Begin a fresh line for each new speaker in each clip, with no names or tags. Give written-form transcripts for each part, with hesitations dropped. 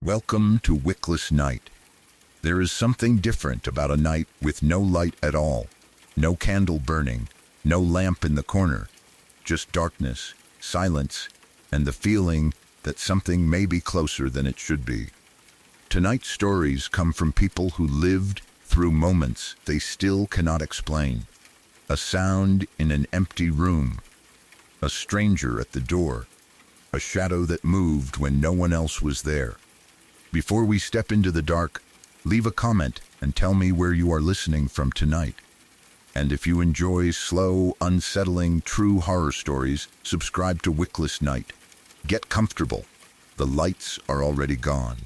Welcome to Wickless Night. There is something different about a night with no light at all, no candle burning, no lamp in the corner, just darkness, silence, and the feeling that something may be closer than it should be. Tonight's stories come from people who lived through moments they still cannot explain. A sound in an empty room, a stranger at the door, a shadow that moved when no one else was there. Before we step into the dark, leave a comment and tell me where you are listening from tonight. And if you enjoy slow, unsettling, true horror stories, subscribe to Wickless Night. Get comfortable. The lights are already gone.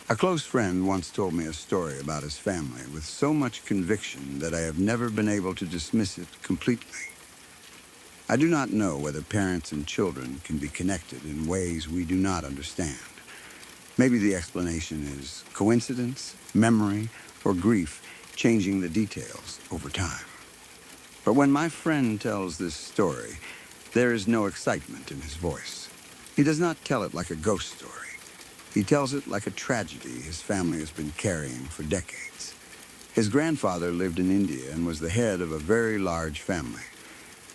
A close friend once told me a story about his family with so much conviction that I have never been able to dismiss it completely. I do not know whether parents and children can be connected in ways we do not understand. Maybe the explanation is coincidence, memory, or grief changing the details over time. But when my friend tells this story, there is no excitement in his voice. He does not tell it like a ghost story. He tells it like a tragedy his family has been carrying for decades. His grandfather lived in India and was the head of a very large family.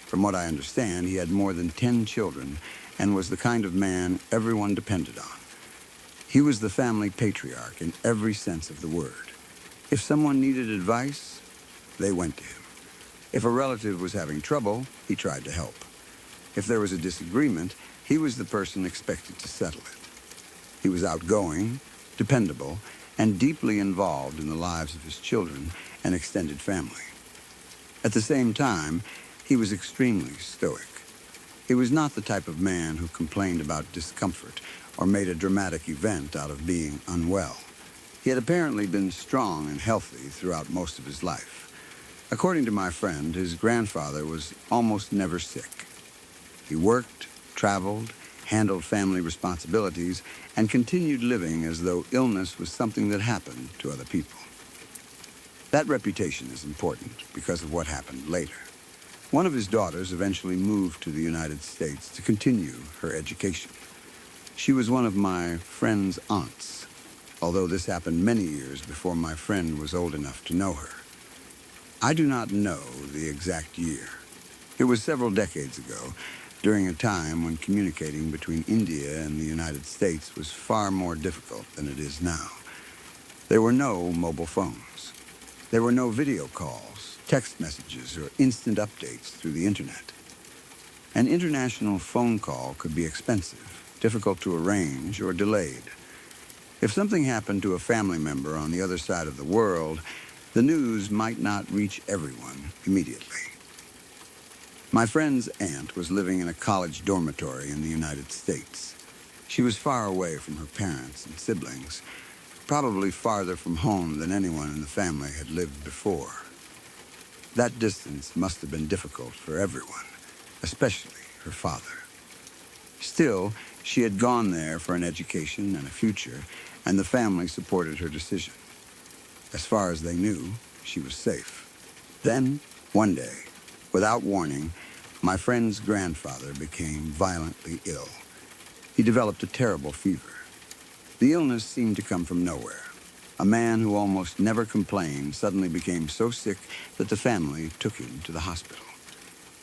From what I understand, he had more than 10 children and was the kind of man everyone depended on. He was the family patriarch in every sense of the word. If someone needed advice, they went to him. If a relative was having trouble, he tried to help. If there was a disagreement, he was the person expected to settle it. He was outgoing, dependable, and deeply involved in the lives of his children and extended family. At the same time, he was extremely stoic. He was not the type of man who complained about discomfort or made a dramatic event out of being unwell. He had apparently been strong and healthy throughout most of his life. According to my friend, his grandfather was almost never sick. He worked, traveled, handled family responsibilities, and continued living as though illness was something that happened to other people. That reputation is important because of what happened later. One of his daughters eventually moved to the United States to continue her education. She was one of my friend's aunts, although this happened many years before my friend was old enough to know her. I do not know the exact year. It was several decades ago, during a time when communicating between India and the United States was far more difficult than it is now. There were no mobile phones. There were no video calls, text messages, or instant updates through the internet. An international phone call could be expensive, difficult to arrange, or delayed. If something happened to a family member on the other side of the world, the news might not reach everyone immediately. My friend's aunt was living in a college dormitory in the United States. She was far away from her parents and siblings, probably farther from home than anyone in the family had lived before. That distance must have been difficult for everyone, especially her father. Still, she had gone there for an education and a future, and the family supported her decision. As far as they knew, she was safe. Then, one day, without warning, my friend's grandfather became violently ill. He developed a terrible fever. The illness seemed to come from nowhere. A man who almost never complained suddenly became so sick that the family took him to the hospital.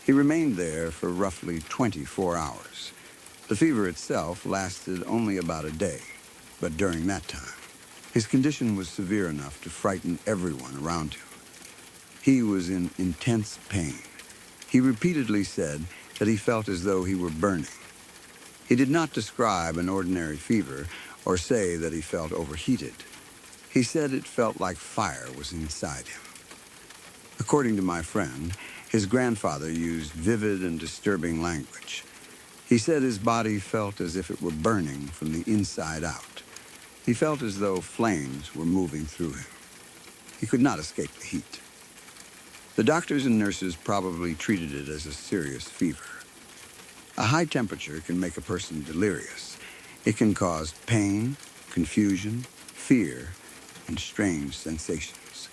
He remained there for roughly 24 hours. The fever itself lasted only about a day, but during that time, his condition was severe enough to frighten everyone around him. He was in intense pain. He repeatedly said that he felt as though he were burning. He did not describe an ordinary fever or say that he felt overheated. He said it felt like fire was inside him. According to my friend, his grandfather used vivid and disturbing language. He said his body felt as if it were burning from the inside out. He felt as though flames were moving through him. He could not escape the heat. The doctors and nurses probably treated it as a serious fever. A high temperature can make a person delirious. It can cause pain, confusion, fear, and strange sensations.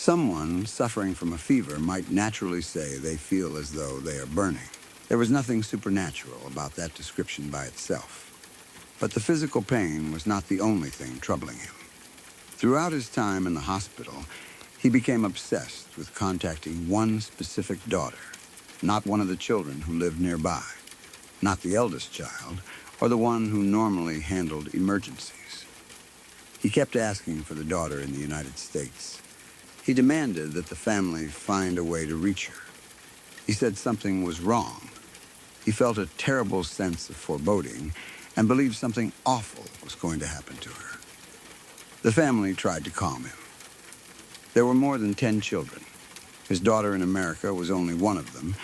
Someone suffering from a fever might naturally say they feel as though they are burning. There was nothing supernatural about that description by itself. But the physical pain was not the only thing troubling him. Throughout his time in the hospital, he became obsessed with contacting one specific daughter, not one of the children who lived nearby, not the eldest child, or the one who normally handled emergencies. He kept asking for the daughter in the United States. He demanded that the family find a way to reach her. He said something was wrong. He felt a terrible sense of foreboding and believed something awful was going to happen to her. The family tried to calm him. There were more than 10 children. His daughter in America was only one of them,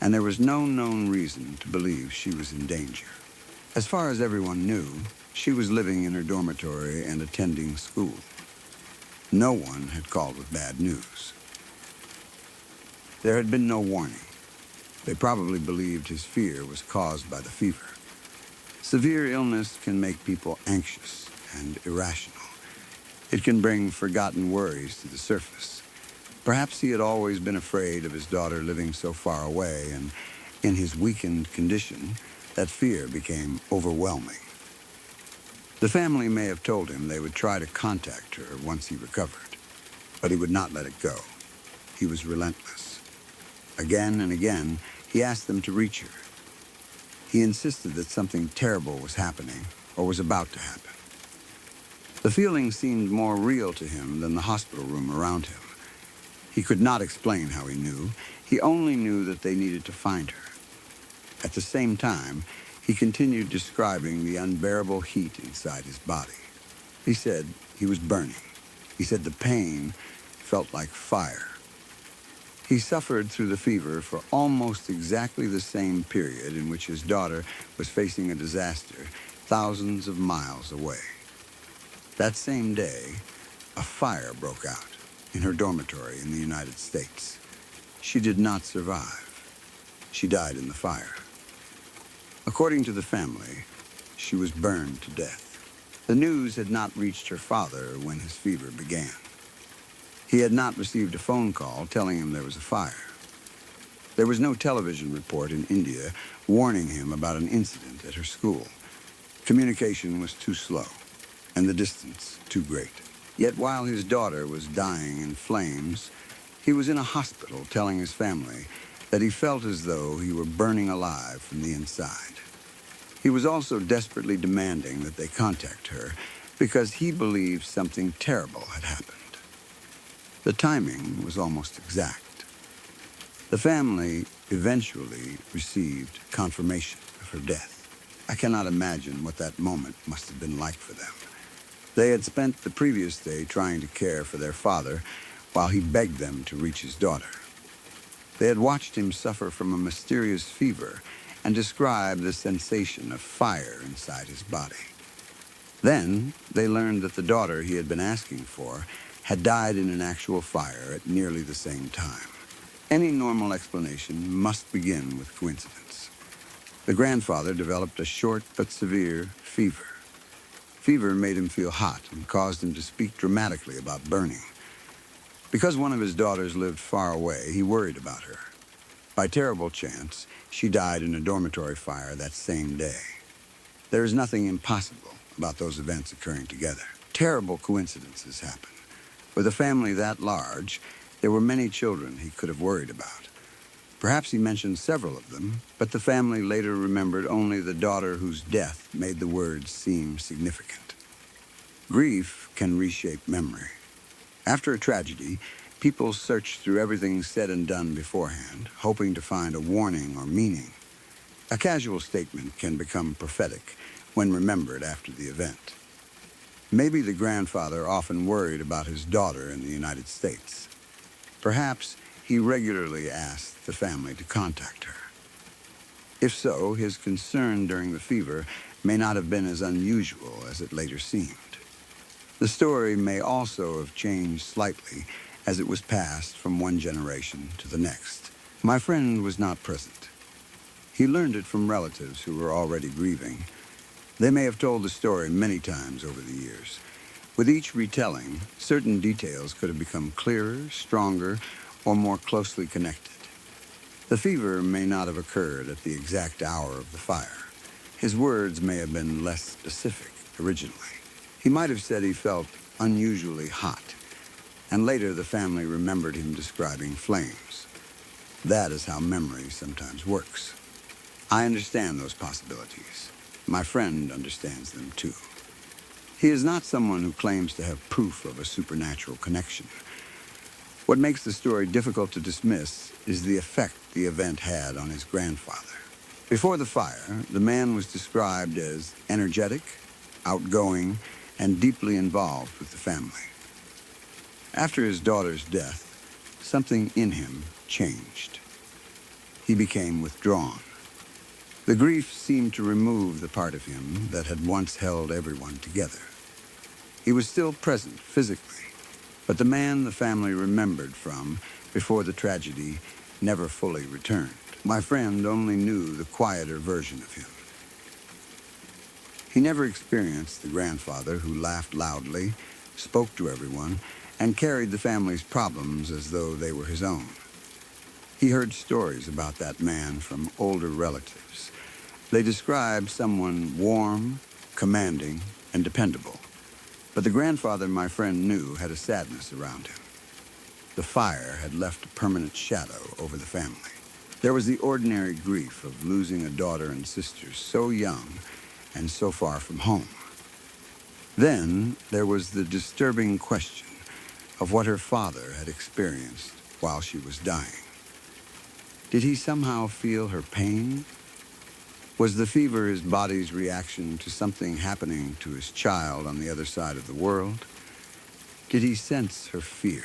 and there was no known reason to believe she was in danger. As far as everyone knew, she was living in her dormitory and attending school. No one had called with bad news. There had been no warning. They probably believed his fear was caused by the fever. Severe illness can make people anxious and irrational. It can bring forgotten worries to the surface. Perhaps he had always been afraid of his daughter living so far away, and in his weakened condition, that fear became overwhelming. The family may have told him they would try to contact her once he recovered, but he would not let it go. He was relentless. Again and again, he asked them to reach her. He insisted that something terrible was happening or was about to happen. The feeling seemed more real to him than the hospital room around him. He could not explain how he knew. He only knew that they needed to find her. At the same time, he continued describing the unbearable heat inside his body. He said he was burning. He said the pain felt like fire. He suffered through the fever for almost exactly the same period in which his daughter was facing a disaster thousands of miles away. That same day, a fire broke out in her dormitory in the United States. She did not survive. She died in the fire. According to the family, she was burned to death. The news had not reached her father when his fever began. He had not received a phone call telling him there was a fire. There was no television report in India warning him about an incident at her school. Communication was too slow, and the distance too great. Yet while his daughter was dying in flames, he was in a hospital telling his family that he felt as though he were burning alive from the inside. He was also desperately demanding that they contact her because he believed something terrible had happened. The timing was almost exact. The family eventually received confirmation of her death. I cannot imagine what that moment must have been like for them. They had spent the previous day trying to care for their father while he begged them to reach his daughter. They had watched him suffer from a mysterious fever and described the sensation of fire inside his body. Then they learned that the daughter he had been asking for had died in an actual fire at nearly the same time. Any normal explanation must begin with coincidence. The grandfather developed a short but severe fever. Fever made him feel hot and caused him to speak dramatically about burning. Because one of his daughters lived far away, he worried about her. By terrible chance, she died in a dormitory fire that same day. There is nothing impossible about those events occurring together. Terrible coincidences happen. With a family that large, there were many children he could have worried about. Perhaps he mentioned several of them, but the family later remembered only the daughter whose death made the words seem significant. Grief can reshape memory. After a tragedy, people search through everything said and done beforehand, hoping to find a warning or meaning. A casual statement can become prophetic when remembered after the event. Maybe the grandfather often worried about his daughter in the United States. Perhaps he regularly asked the family to contact her. If so, his concern during the fever may not have been as unusual as it later seemed. The story may also have changed slightly as it was passed from one generation to the next. My friend was not present. He learned it from relatives who were already grieving. They may have told the story many times over the years. With each retelling, certain details could have become clearer, stronger, or more closely connected. The fever may not have occurred at the exact hour of the fire. His words may have been less specific originally. He might have said he felt unusually hot, and later the family remembered him describing flames. That is how memory sometimes works. I understand those possibilities. My friend understands them too. He is not someone who claims to have proof of a supernatural connection. What makes the story difficult to dismiss is the effect the event had on his grandfather. Before the fire, the man was described as energetic, outgoing, and deeply involved with the family. After his daughter's death, something in him changed. He became withdrawn. The grief seemed to remove the part of him that had once held everyone together. He was still present physically, but the man the family remembered from before the tragedy never fully returned. My friend only knew the quieter version of him. He never experienced the grandfather who laughed loudly, spoke to everyone, and carried the family's problems as though they were his own. He heard stories about that man from older relatives. They described someone warm, commanding, and dependable. But the grandfather my friend knew had a sadness around him. The fire had left a permanent shadow over the family. There was the ordinary grief of losing a daughter and sister so young and so far from home. Then there was the disturbing question of what her father had experienced while she was dying. Did he somehow feel her pain? Was the fever his body's reaction to something happening to his child on the other side of the world? Did he sense her fear?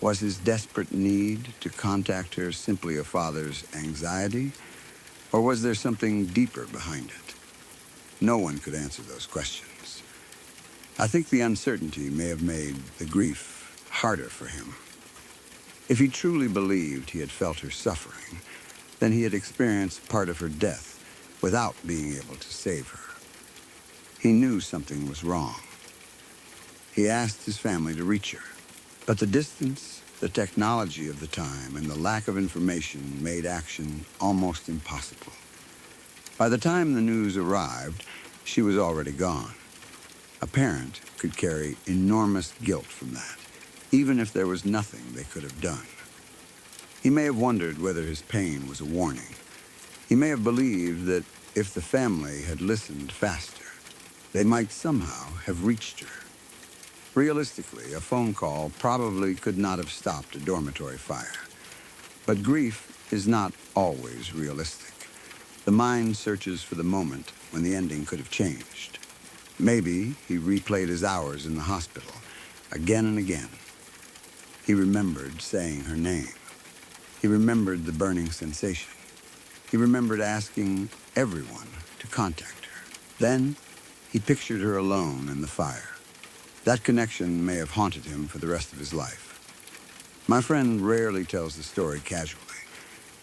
Was his desperate need to contact her simply a father's anxiety? Or was there something deeper behind it? No one could answer those questions. I think the uncertainty may have made the grief harder for him. If he truly believed he had felt her suffering, then he had experienced part of her death without being able to save her. He knew something was wrong. He asked his family to reach her, but the distance, the technology of the time, and the lack of information made action almost impossible. By the time the news arrived, she was already gone. A parent could carry enormous guilt from that, even if there was nothing they could have done. He may have wondered whether his pain was a warning. He may have believed that if the family had listened faster, they might somehow have reached her. Realistically, a phone call probably could not have stopped a dormitory fire. But grief is not always realistic. The mind searches for the moment when the ending could have changed. Maybe he replayed his hours in the hospital again and again. He remembered saying her name. He remembered the burning sensation. He remembered asking everyone to contact her. Then he pictured her alone in the fire. That connection may have haunted him for the rest of his life. My friend rarely tells the story casually.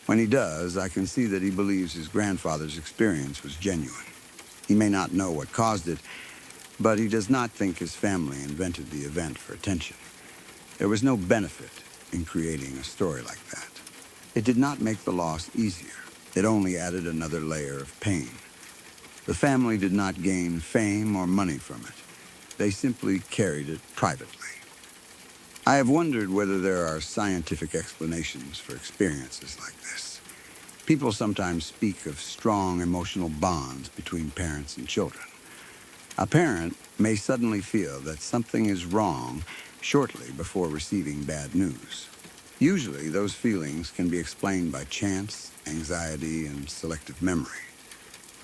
When he does, I can see that he believes his grandfather's experience was genuine. He may not know what caused it, but he does not think his family invented the event for attention. There was no benefit in creating a story like that. It did not make the loss easier. It only added another layer of pain. The family did not gain fame or money from it. They simply carried it privately. I have wondered whether there are scientific explanations for experiences like this. People sometimes speak of strong emotional bonds between parents and children. A parent may suddenly feel that something is wrong shortly before receiving bad news. Usually, those feelings can be explained by chance, anxiety, and selective memory.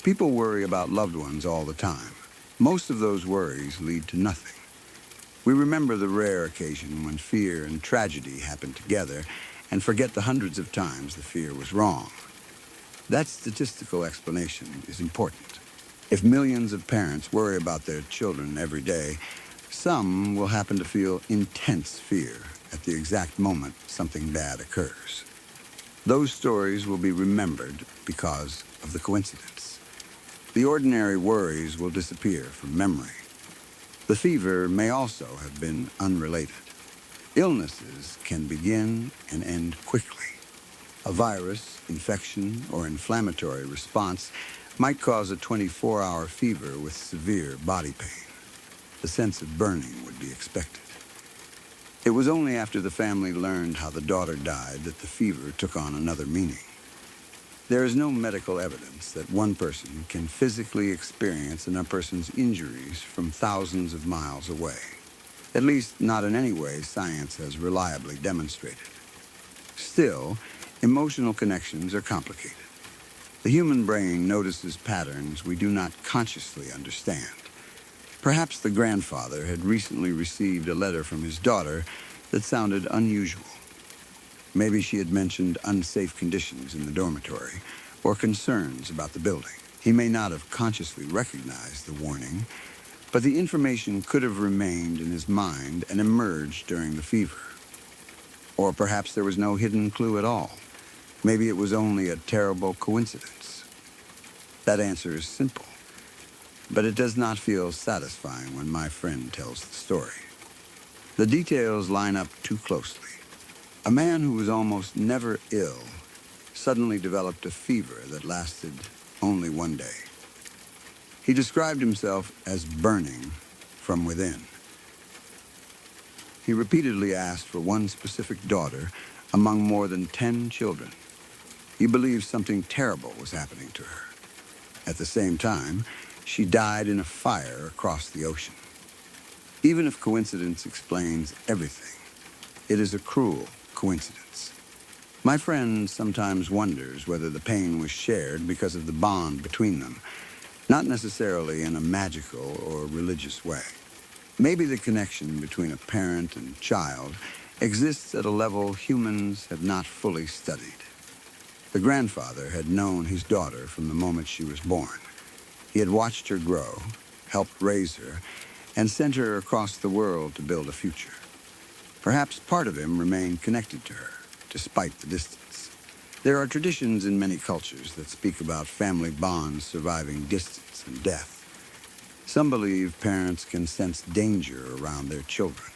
People worry about loved ones all the time. Most of those worries lead to nothing. We remember the rare occasion when fear and tragedy happen together and forget the hundreds of times the fear was wrong. That statistical explanation is important. If millions of parents worry about their children every day, some will happen to feel intense fear at the exact moment something bad occurs. Those stories will be remembered because of the coincidence. The ordinary worries will disappear from memory. The fever may also have been unrelated. Illnesses can begin and end quickly. A virus, infection, or inflammatory response might cause a 24-hour fever with severe body pain. The sense of burning would be expected. It was only after the family learned how the daughter died that the fever took on another meaning. There is no medical evidence that one person can physically experience another person's injuries from thousands of miles away. At least not in any way science has reliably demonstrated. Still, emotional connections are complicated. The human brain notices patterns we do not consciously understand. Perhaps the grandfather had recently received a letter from his daughter that sounded unusual. Maybe she had mentioned unsafe conditions in the dormitory or concerns about the building. He may not have consciously recognized the warning, but the information could have remained in his mind and emerged during the fever. Or perhaps there was no hidden clue at all. Maybe it was only a terrible coincidence. That answer is simple, but it does not feel satisfying when my friend tells the story. The details line up too closely. A man who was almost never ill suddenly developed a fever that lasted only one day. He described himself as burning from within. He repeatedly asked for one specific daughter among more than 10 children. He believed something terrible was happening to her. At the same time, she died in a fire across the ocean. Even if coincidence explains everything, it is a cruel coincidence. My friend sometimes wonders whether the pain was shared because of the bond between them, not necessarily in a magical or religious way. Maybe the connection between a parent and child exists at a level humans have not fully studied. The grandfather had known his daughter from the moment she was born. He had watched her grow, helped raise her, and sent her across the world to build a future. Perhaps part of him remained connected to her, despite the distance. There are traditions in many cultures that speak about family bonds surviving distance and death. Some believe parents can sense danger around their children.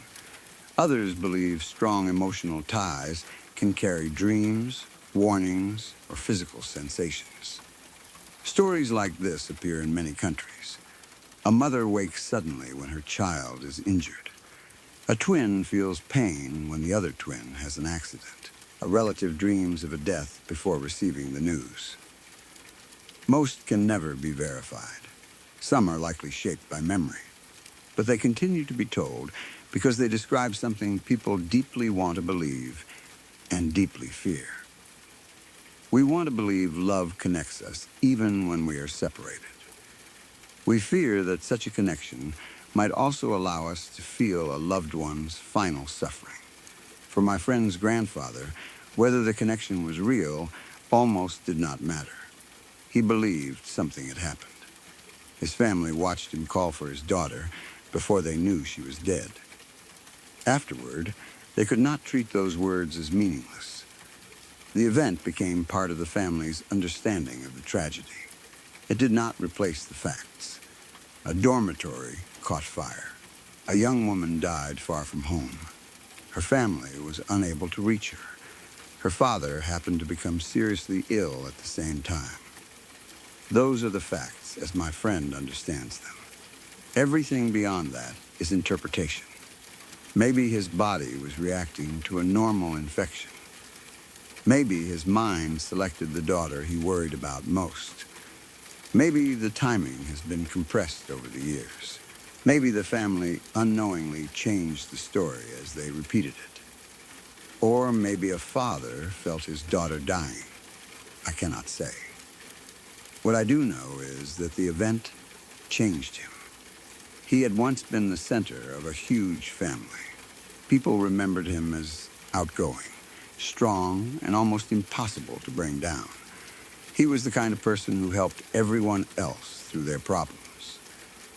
Others believe strong emotional ties can carry dreams, warnings, or physical sensations. Stories like this appear in many countries. A mother wakes suddenly when her child is injured. A twin feels pain when the other twin has an accident. A relative dreams of a death before receiving the news. Most can never be verified. Some are likely shaped by memory. But they continue to be told because they describe something people deeply want to believe and deeply fear. We want to believe love connects us even when we are separated. We fear that such a connection might also allow us to feel a loved one's final suffering. For my friend's grandfather, whether the connection was real almost did not matter. He believed something had happened. His family watched him call for his daughter before they knew she was dead. Afterward, they could not treat those words as meaningless. The event became part of the family's understanding of the tragedy. It did not replace the facts. A dormitory caught fire. A young woman died far from home. Her family was unable to reach her. Her father happened to become seriously ill at the same time. Those are the facts as my friend understands them. Everything beyond that is interpretation. Maybe his body was reacting to a normal infection. Maybe his mind selected the daughter he worried about most. Maybe the timing has been compressed over the years. Maybe the family unknowingly changed the story as they repeated it. Or maybe a father felt his daughter dying. I cannot say. What I do know is that the event changed him. He had once been the center of a huge family. People remembered him as outgoing, strong, and almost impossible to bring down. He was the kind of person who helped everyone else through their problems.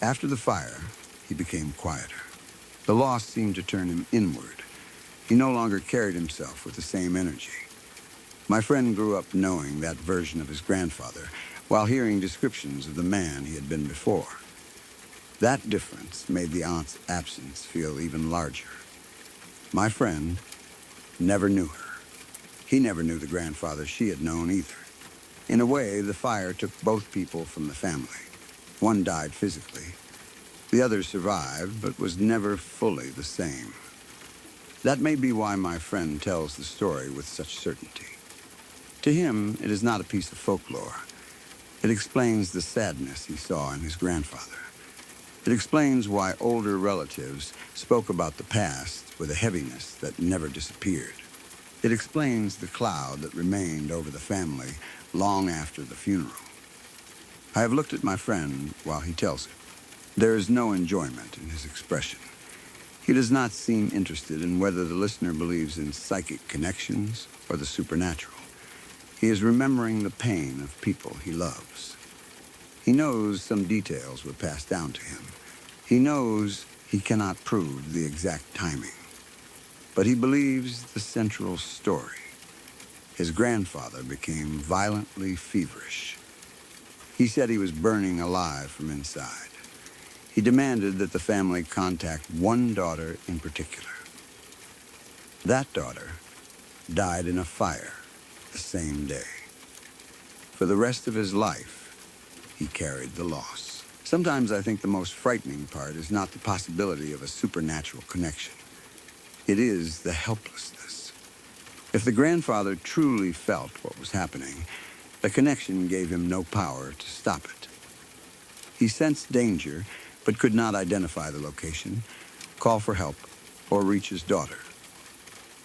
After the fire, he became quieter. The loss seemed to turn him inward. He no longer carried himself with the same energy. My friend grew up knowing that version of his grandfather while hearing descriptions of the man he had been before. That difference made the aunt's absence feel even larger. My friend never knew her. He never knew the grandfather she had known either. In a way, the fire took both people from the family. One died physically. The other survived, but was never fully the same. That may be why my friend tells the story with such certainty. To him, it is not a piece of folklore. It explains the sadness he saw in his grandfather. It explains why older relatives spoke about the past with a heaviness that never disappeared. It explains the cloud that remained over the family long after the funeral. I have looked at my friend while he tells it. There is no enjoyment in his expression. He does not seem interested in whether the listener believes in psychic connections or the supernatural. He is remembering the pain of people he loves. He knows some details were passed down to him. He knows he cannot prove the exact timing. But he believes the central story. His grandfather became violently feverish. He said he was burning alive from inside. He demanded that the family contact one daughter in particular. That daughter died in a fire the same day. For the rest of his life, he carried the loss. Sometimes I think the most frightening part is not the possibility of a supernatural connection. It is the helplessness. If the grandfather truly felt what was happening, the connection gave him no power to stop it. He sensed danger, but could not identify the location, call for help, or reach his daughter.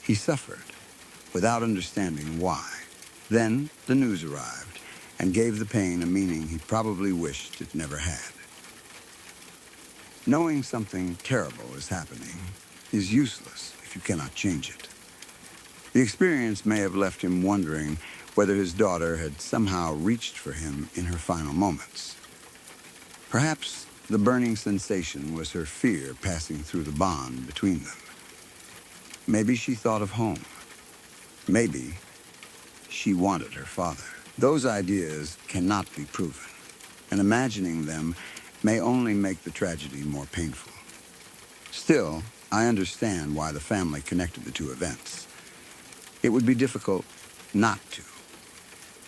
He suffered without understanding why. Then the news arrived and gave the pain a meaning he probably wished it never had. Knowing something terrible is happening is useless if you cannot change it. The experience may have left him wondering whether his daughter had somehow reached for him in her final moments. Perhaps the burning sensation was her fear passing through the bond between them. Maybe she thought of home. Maybe she wanted her father. Those ideas cannot be proven, and imagining them may only make the tragedy more painful. Still, I understand why the family connected the two events. It would be difficult not to.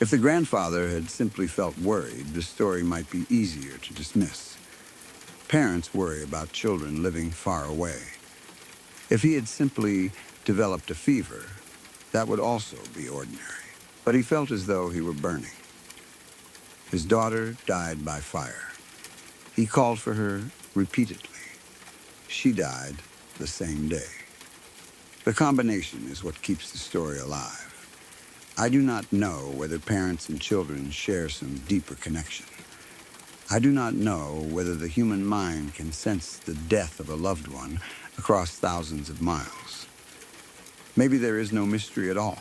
If the grandfather had simply felt worried, the story might be easier to dismiss. Parents worry about children living far away. If he had simply developed a fever, that would also be ordinary. But he felt as though he were burning. His daughter died by fire. He called for her repeatedly. She died the same day. The combination is what keeps the story alive. I do not know whether parents and children share some deeper connection. I do not know whether the human mind can sense the death of a loved one across thousands of miles. Maybe there is no mystery at all.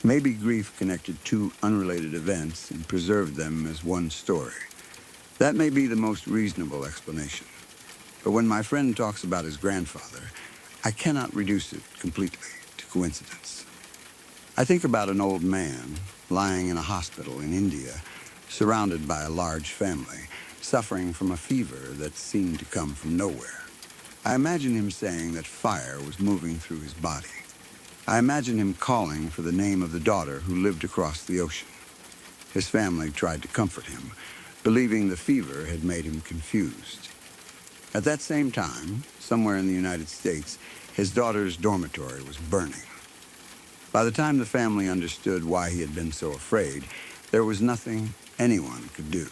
Maybe grief connected two unrelated events and preserved them as one story. That may be the most reasonable explanation. But when my friend talks about his grandfather, I cannot reduce it completely to coincidence. I think about an old man lying in a hospital in India, surrounded by a large family, suffering from a fever that seemed to come from nowhere. I imagine him saying that fire was moving through his body. I imagine him calling for the name of the daughter who lived across the ocean. His family tried to comfort him, believing the fever had made him confused. At that same time, somewhere in the United States, his daughter's dormitory was burning. By the time the family understood why he had been so afraid, there was nothing anyone could do.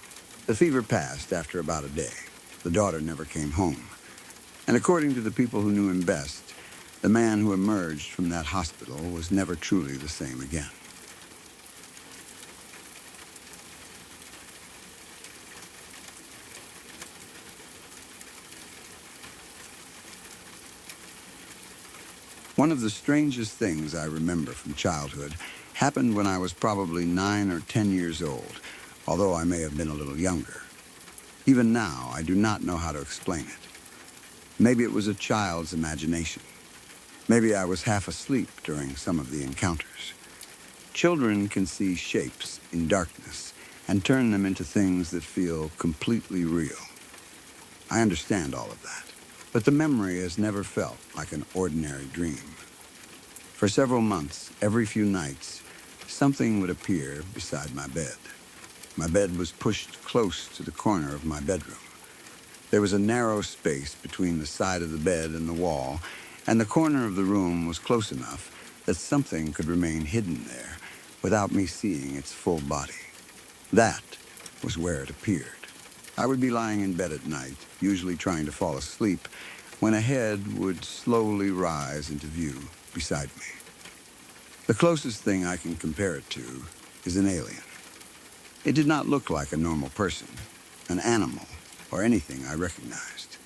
The fever passed after about a day. The daughter never came home. And according to the people who knew him best, the man who emerged from that hospital was never truly the same again. One of the strangest things I remember from childhood happened when I was probably 9 or 10 years old, although I may have been a little younger. Even now, I do not know how to explain it. Maybe it was a child's imagination. Maybe I was half asleep during some of the encounters. Children can see shapes in darkness and turn them into things that feel completely real. I understand all of that, but the memory has never felt like an ordinary dream. For several months, every few nights, something would appear beside my bed. My bed was pushed close to the corner of my bedroom. There was a narrow space between the side of the bed and the wall, and the corner of the room was close enough that something could remain hidden there without me seeing its full body. That was where it appeared. I would be lying in bed at night, usually trying to fall asleep, when a head would slowly rise into view beside me. The closest thing I can compare it to is an alien. It did not look like a normal person, an animal, or anything I recognized.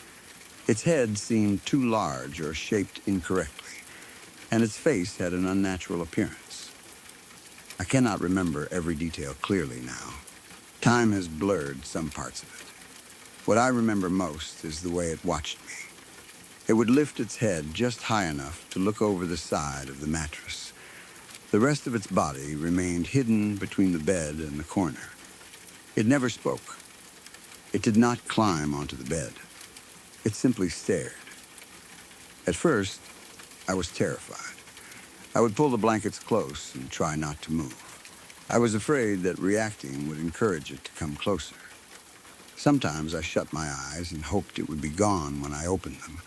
Its head seemed too large or shaped incorrectly, and its face had an unnatural appearance. I cannot remember every detail clearly now. Time has blurred some parts of it. What I remember most is the way it watched me. It would lift its head just high enough to look over the side of the mattress. The rest of its body remained hidden between the bed and the corner. It never spoke. It did not climb onto the bed. It simply stared. At first, I was terrified. I would pull the blankets close and try not to move. I was afraid that reacting would encourage it to come closer. Sometimes I shut my eyes and hoped it would be gone when I opened them.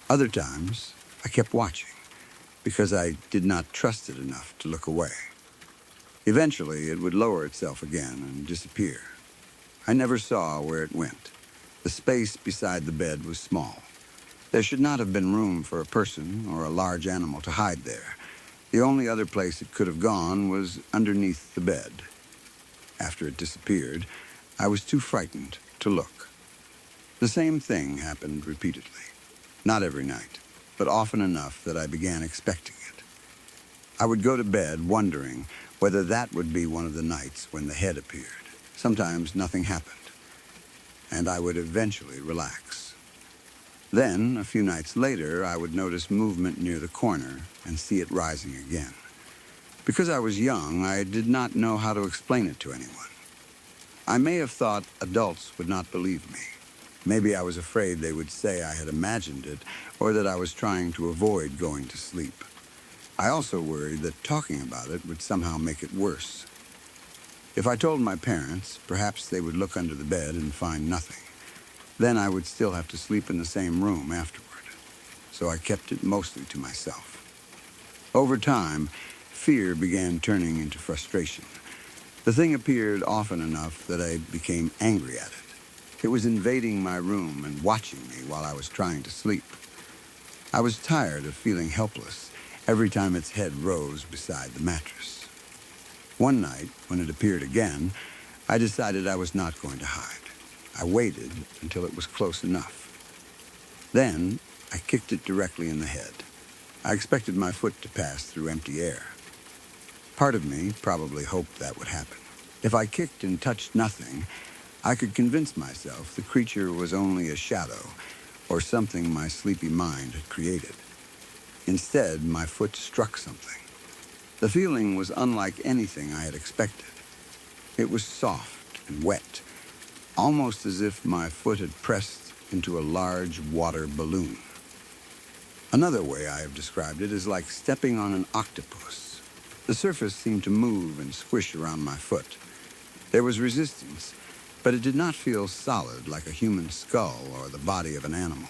Other times, I kept watching, because I did not trust it enough to look away. Eventually, it would lower itself again and disappear. I never saw where it went. The space beside the bed was small. There should not have been room for a person or a large animal to hide there. The only other place it could have gone was underneath the bed. After it disappeared, I was too frightened to look. The same thing happened repeatedly. Not every night, but often enough that I began expecting it. I would go to bed wondering whether that would be one of the nights when the head appeared. Sometimes nothing happened, and I would eventually relax. Then, a few nights later, I would notice movement near the corner and see it rising again. Because I was young, I did not know how to explain it to anyone. I may have thought adults would not believe me. Maybe I was afraid they would say I had imagined it, or that I was trying to avoid going to sleep. I also worried that talking about it would somehow make it worse. If I told my parents, perhaps they would look under the bed and find nothing. Then I would still have to sleep in the same room afterward. So I kept it mostly to myself. Over time, fear began turning into frustration. The thing appeared often enough that I became angry at it. It was invading my room and watching me while I was trying to sleep. I was tired of feeling helpless every time its head rose beside the mattress. One night, when it appeared again, I decided I was not going to hide. I waited until it was close enough. Then, I kicked it directly in the head. I expected my foot to pass through empty air. Part of me probably hoped that would happen. If I kicked and touched nothing, I could convince myself the creature was only a shadow or something my sleepy mind had created. Instead, my foot struck something. The feeling was unlike anything I had expected. It was soft and wet, almost as if my foot had pressed into a large water balloon. Another way I have described it is like stepping on an octopus. The surface seemed to move and squish around my foot. There was resistance, but it did not feel solid like a human skull or the body of an animal.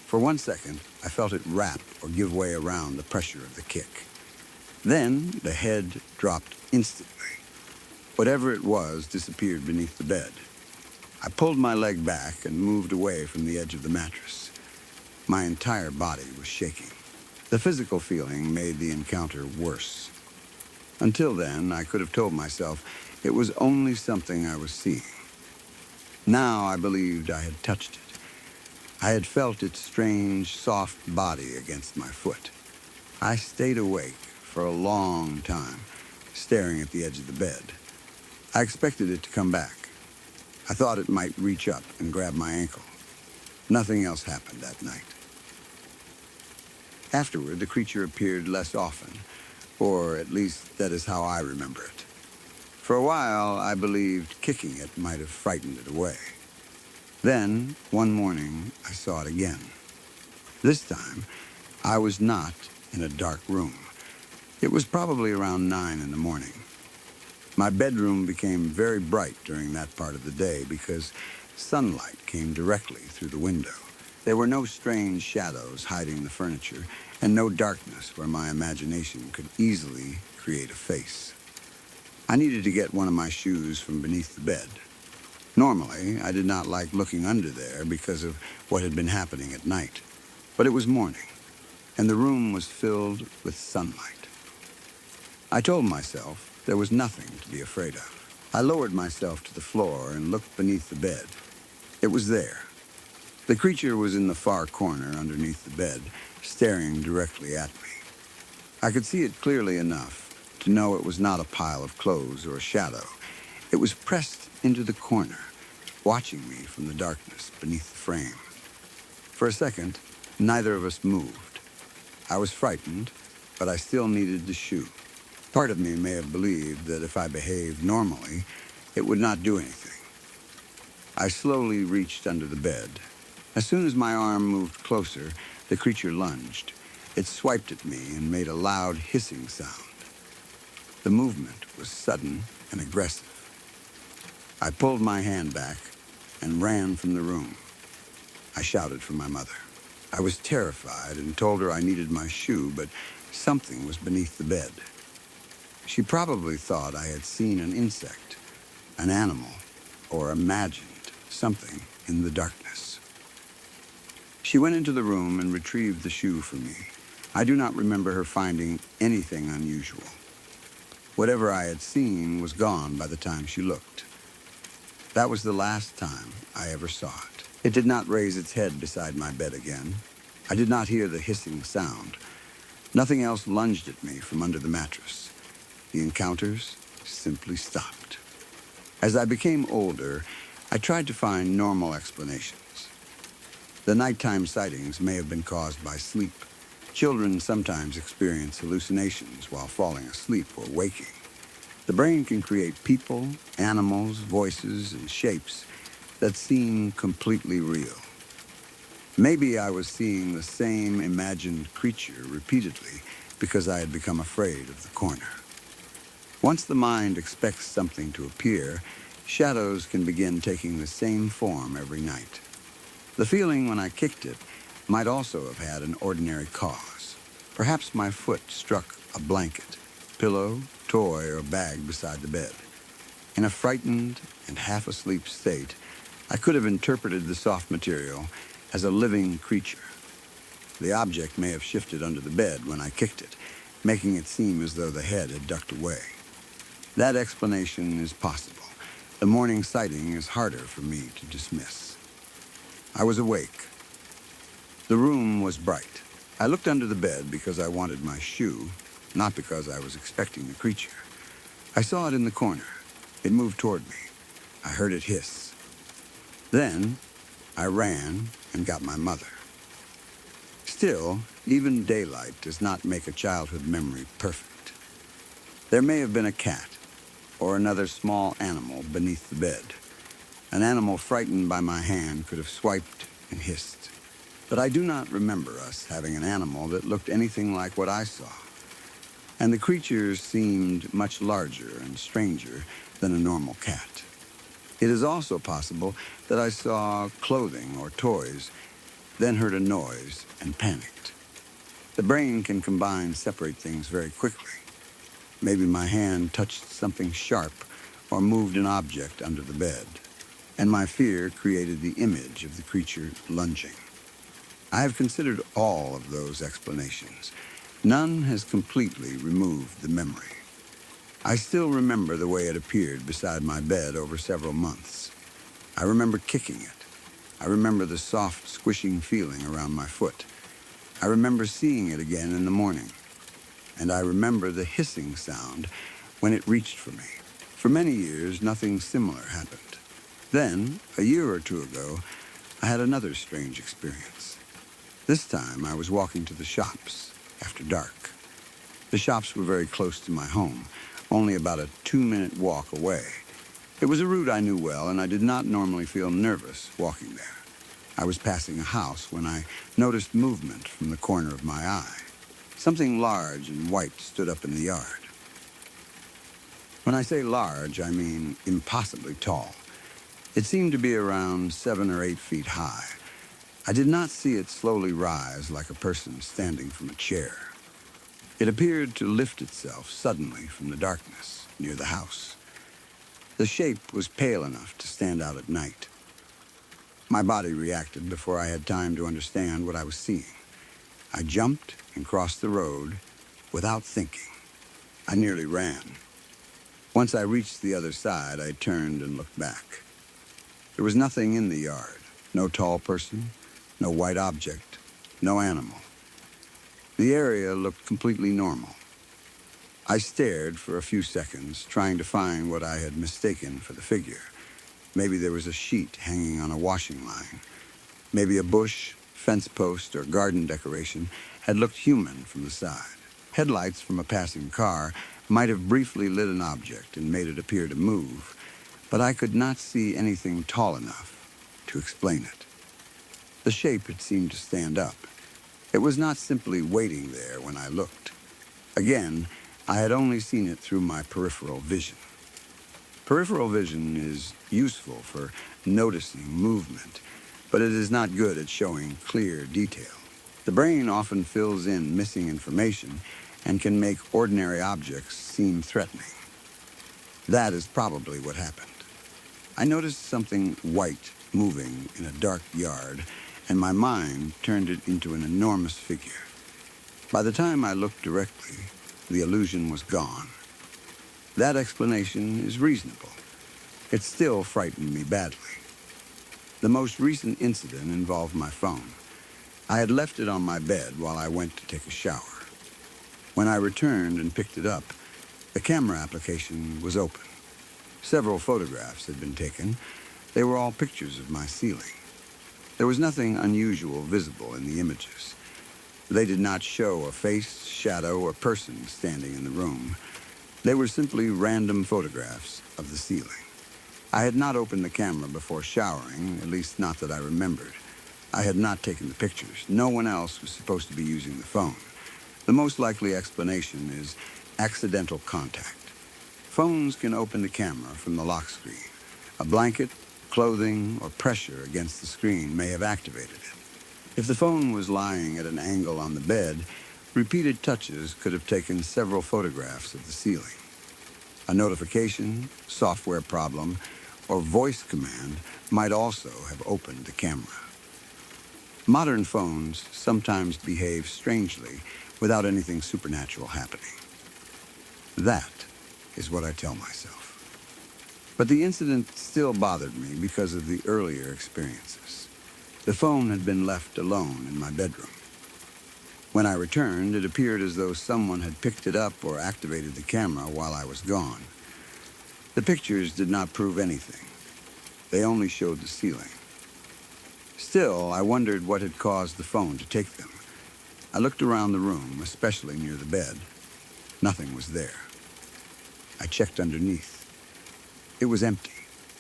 For 1 second, I felt it wrap or give way around the pressure of the kick. Then the head dropped instantly. Whatever it was disappeared beneath the bed. I pulled my leg back and moved away from the edge of the mattress. My entire body was shaking. The physical feeling made the encounter worse. Until then, I could have told myself it was only something I was seeing. Now I believed I had touched it. I had felt its strange, soft body against my foot. I stayed awake for a long time, staring at the edge of the bed. I expected it to come back. I thought it might reach up and grab my ankle. Nothing else happened that night. Afterward, the creature appeared less often, or at least that is how I remember it. For a while, I believed kicking it might have frightened it away. Then, one morning, I saw it again. This time, I was not in a dark room. It was probably around 9 in the morning. My bedroom became very bright during that part of the day because sunlight came directly through the window. There were no strange shadows hiding the furniture, and no darkness where my imagination could easily create a face. I needed to get one of my shoes from beneath the bed. Normally, I did not like looking under there because of what had been happening at night. But it was morning, and the room was filled with sunlight. I told myself there was nothing to be afraid of. I lowered myself to the floor and looked beneath the bed. It was there. The creature was in the far corner underneath the bed, staring directly at me. I could see it clearly enough to know it was not a pile of clothes or a shadow. It was pressed into the corner, watching me from the darkness beneath the frame. For a second, neither of us moved. I was frightened, but I still needed the shoe. Part of me may have believed that if I behaved normally, it would not do anything. I slowly reached under the bed. As soon as my arm moved closer, the creature lunged. It swiped at me and made a loud hissing sound. The movement was sudden and aggressive. I pulled my hand back and ran from the room. I shouted for my mother. I was terrified and told her I needed my shoe, but something was beneath the bed. She probably thought I had seen an insect, an animal, or imagined something in the darkness. She went into the room and retrieved the shoe for me. I do not remember her finding anything unusual. Whatever I had seen was gone by the time she looked. That was the last time I ever saw it. It did not raise its head beside my bed again. I did not hear the hissing sound. Nothing else lunged at me from under the mattress. The encounters simply stopped. As I became older, I tried to find normal explanations. The nighttime sightings may have been caused by sleep. Children sometimes experience hallucinations while falling asleep or waking. The brain can create people, animals, voices, and shapes that seem completely real. Maybe I was seeing the same imagined creature repeatedly because I had become afraid of the corner. Once the mind expects something to appear, shadows can begin taking the same form every night. The feeling when I kicked it might also have had an ordinary cause. Perhaps my foot struck a blanket, pillow, toy, or bag beside the bed. In a frightened and half-asleep state, I could have interpreted the soft material as a living creature. The object may have shifted under the bed when I kicked it, making it seem as though the head had ducked away. That explanation is possible. The morning sighting is harder for me to dismiss. I was awake. The room was bright. I looked under the bed because I wanted my shoe, not because I was expecting the creature. I saw it in the corner. It moved toward me. I heard it hiss. Then I ran and got my mother. Still, even daylight does not make a childhood memory perfect. There may have been a cat or another small animal beneath the bed. An animal frightened by my hand could have swiped and hissed. But I do not remember us having an animal that looked anything like what I saw. And the creatures seemed much larger and stranger than a normal cat. It is also possible that I saw clothing or toys, then heard a noise and panicked. The brain can combine separate things very quickly. Maybe my hand touched something sharp or moved an object under the bed, and my fear created the image of the creature lunging. I have considered all of those explanations. None has completely removed the memory. I still remember the way it appeared beside my bed over several months. I remember kicking it. I remember the soft, squishing feeling around my foot. I remember seeing it again in the morning. And I remember the hissing sound when it reached for me. For many years, nothing similar happened. Then, a year or two ago, I had another strange experience. This time, I was walking to the shops after dark. The shops were very close to my home, only about a 2-minute walk away. It was a route I knew well, and I did not normally feel nervous walking there. I was passing a house when I noticed movement from the corner of my eye. Something large and white stood up in the yard. When I say large, I mean impossibly tall. It seemed to be around 7 or 8 feet high. I did not see it slowly rise like a person standing from a chair. It appeared to lift itself suddenly from the darkness near the house. The shape was pale enough to stand out at night. My body reacted before I had time to understand what I was seeing. I jumped and crossed the road without thinking. I nearly ran. Once I reached the other side, I turned and looked back. There was nothing in the yard. No tall person, no white object, no animal. The area looked completely normal. I stared for a few seconds, trying to find what I had mistaken for the figure. Maybe there was a sheet hanging on a washing line. Maybe a bush, fence post, or garden decoration had looked human from the side. Headlights from a passing car might have briefly lit an object and made it appear to move, but I could not see anything tall enough to explain it. The shape had seemed to stand up. It was not simply waiting there when I looked. Again, I had only seen it through my peripheral vision. Peripheral vision is useful for noticing movement, but it is not good at showing clear detail. The brain often fills in missing information and can make ordinary objects seem threatening. That is probably what happened. I noticed something white moving in a dark yard, and my mind turned it into an enormous figure. By the time I looked directly, the illusion was gone. That explanation is reasonable. It still frightened me badly. The most recent incident involved my phone. I had left it on my bed while I went to take a shower. When I returned and picked it up, the camera application was open. Several photographs had been taken. They were all pictures of my ceiling. There was nothing unusual visible in the images. They did not show a face, shadow, or person standing in the room. They were simply random photographs of the ceiling. I had not opened the camera before showering, at least not that I remembered. I had not taken the pictures. No one else was supposed to be using the phone. The most likely explanation is accidental contact. Phones can open the camera from the lock screen. A blanket, clothing, or pressure against the screen may have activated it. If the phone was lying at an angle on the bed, repeated touches could have taken several photographs of the ceiling. A notification, software problem, or voice command might also have opened the camera. Modern phones sometimes behave strangely without anything supernatural happening. That is what I tell myself. But the incident still bothered me because of the earlier experiences. The phone had been left alone in my bedroom. When I returned, it appeared as though someone had picked it up or activated the camera while I was gone. The pictures did not prove anything. They only showed the ceiling. Still, I wondered what had caused the phone to take them. I looked around the room, especially near the bed. Nothing was there. I checked underneath. It was empty.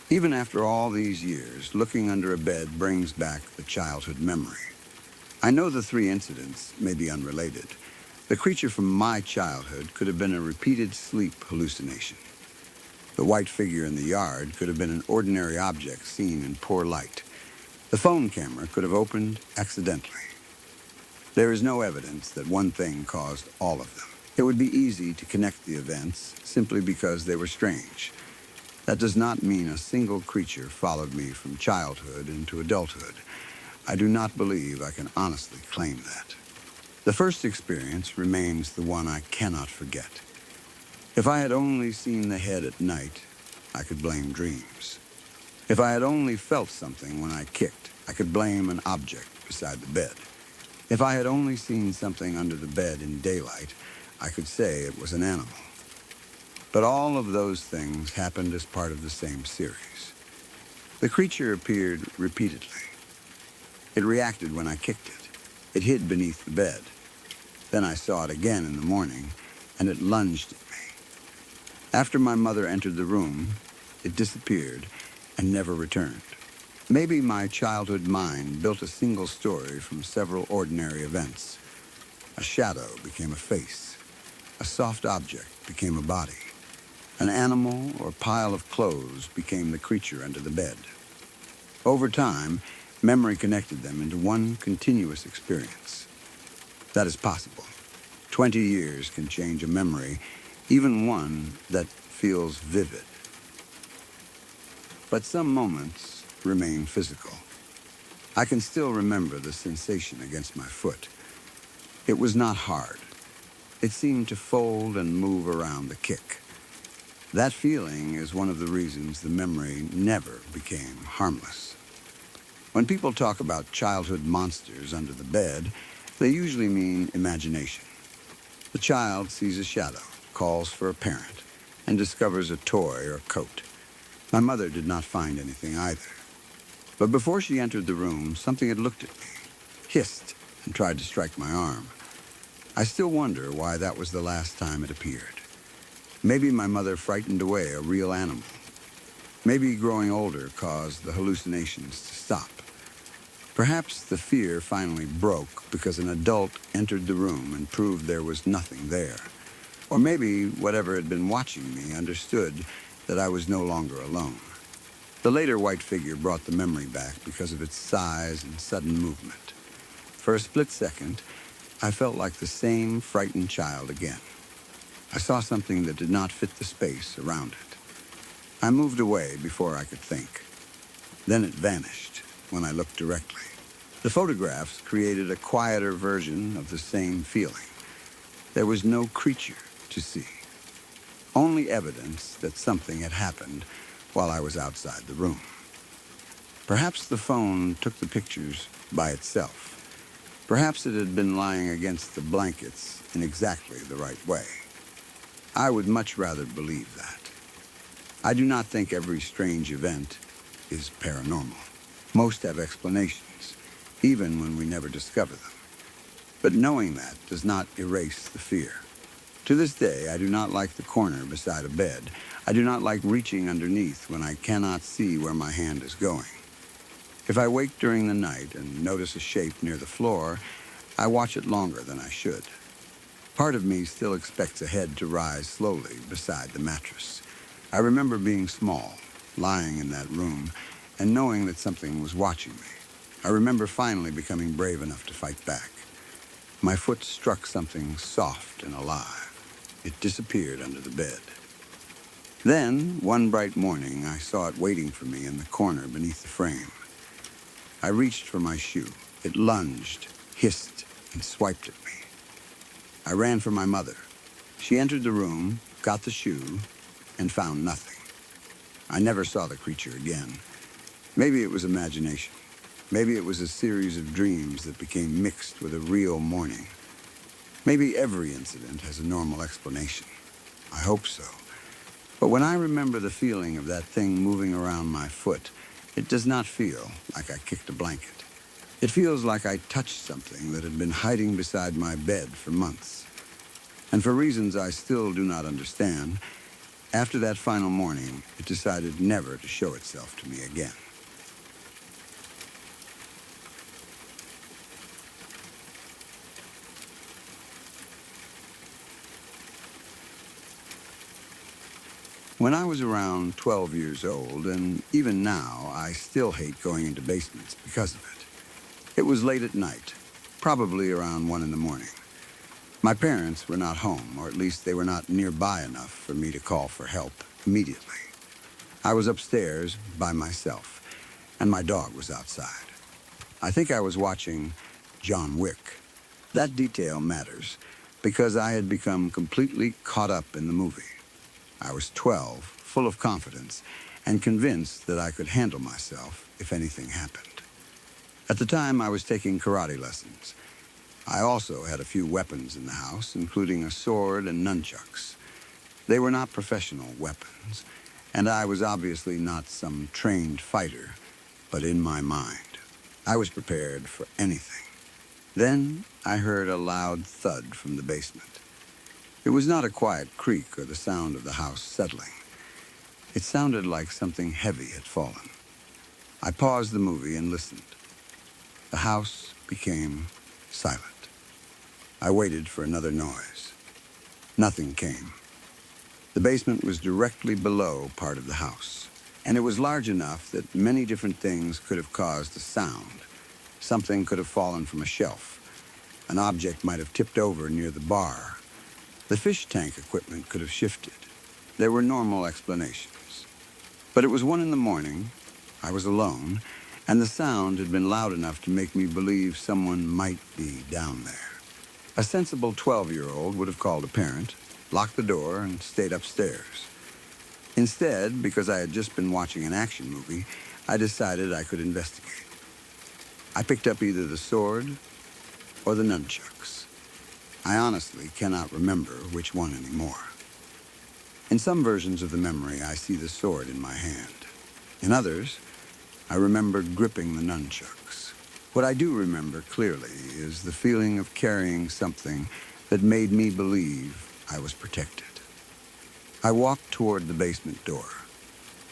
Even after all these years, looking under a bed brings back the childhood memory. I know the 3 incidents may be unrelated. The creature from my childhood could have been a repeated sleep hallucination. The white figure in the yard could have been an ordinary object seen in poor light. The phone camera could have opened accidentally. There is no evidence that one thing caused all of them. It would be easy to connect the events simply because they were strange. That does not mean a single creature followed me from childhood into adulthood. I do not believe I can honestly claim that. The first experience remains the one I cannot forget. If I had only seen the head at night, I could blame dreams. If I had only felt something when I kicked, I could blame an object beside the bed. If I had only seen something under the bed in daylight, I could say it was an animal. But all of those things happened as part of the same series. The creature appeared repeatedly. It reacted when I kicked it. It hid beneath the bed. Then I saw it again in the morning, and it lunged at me. After my mother entered the room, it disappeared and never returned. Maybe my childhood mind built a single story from several ordinary events. A shadow became a face. A soft object became a body. An animal or pile of clothes became the creature under the bed. Over time, memory connected them into one continuous experience. That is possible. 20 years can change a memory, even one that feels vivid. But some moments remain physical. I can still remember the sensation against my foot. It was not hard. It seemed to fold and move around the kick. That feeling is one of the reasons the memory never became harmless. When people talk about childhood monsters under the bed, they usually mean imagination. The child sees a shadow, calls for a parent, and discovers a toy or coat. My mother did not find anything either. But before she entered the room, something had looked at me, hissed, and tried to strike my arm. I still wonder why that was the last time it appeared. Maybe my mother frightened away a real animal. Maybe growing older caused the hallucinations to stop. Perhaps the fear finally broke because an adult entered the room and proved there was nothing there. Or maybe whatever had been watching me understood that I was no longer alone. The later white figure brought the memory back because of its size and sudden movement. For a split second, I felt like the same frightened child again. I saw something that did not fit the space around it. I moved away before I could think. Then it vanished when I looked directly. The photographs created a quieter version of the same feeling. There was no creature to see. Only evidence that something had happened while I was outside the room. Perhaps the phone took the pictures by itself. Perhaps it had been lying against the blankets in exactly the right way. I would much rather believe that. I do not think every strange event is paranormal. Most have explanations, even when we never discover them. But knowing that does not erase the fear. To this day, I do not like the corner beside a bed. I do not like reaching underneath when I cannot see where my hand is going. If I wake during the night and notice a shape near the floor, I watch it longer than I should. Part of me still expects a head to rise slowly beside the mattress. I remember being small, lying in that room, and knowing that something was watching me. I remember finally becoming brave enough to fight back. My foot struck something soft and alive. It disappeared under the bed. Then, one bright morning, I saw it waiting for me in the corner beneath the frame. I reached for my shoe. It lunged, hissed, and swiped at me. I ran for my mother. She entered the room, got the shoe, and found nothing. I never saw the creature again. Maybe it was imagination. Maybe it was a series of dreams that became mixed with a real morning. Maybe every incident has a normal explanation. I hope so. But when I remember the feeling of that thing moving around my foot, it does not feel like I kicked a blanket. It feels like I touched something that had been hiding beside my bed for months. And for reasons I still do not understand, after that final morning, it decided never to show itself to me again. When I was around 12 years old, and even now, I still hate going into basements because of it. It was late at night, probably around 1 in the morning. My parents were not home, or at least they were not nearby enough for me to call for help immediately. I was upstairs by myself, and my dog was outside. I think I was watching John Wick. That detail matters because I had become completely caught up in the movie. I was 12, full of confidence, and convinced that I could handle myself if anything happened. At the time, I was taking karate lessons. I also had a few weapons in the house, including a sword and nunchucks. They were not professional weapons, and I was obviously not some trained fighter, but in my mind, I was prepared for anything. Then I heard a loud thud from the basement. It was not a quiet creak or the sound of the house settling. It sounded like something heavy had fallen. I paused the movie and listened. The house became silent. I waited for another noise. Nothing came. The basement was directly below part of the house, and it was large enough that many different things could have caused a sound. Something could have fallen from a shelf. An object might have tipped over near the bar. The fish tank equipment could have shifted. There were normal explanations. But it was 1 a.m, I was alone, and the sound had been loud enough to make me believe someone might be down there. A sensible 12-year-old would have called a parent, locked the door, and stayed upstairs. Instead, because I had just been watching an action movie, I decided I could investigate. I picked up either the sword or the nunchucks. I honestly cannot remember which one anymore. In some versions of the memory, I see the sword in my hand. In others, I remember gripping the nunchucks. What I do remember clearly is the feeling of carrying something that made me believe I was protected. I walked toward the basement door.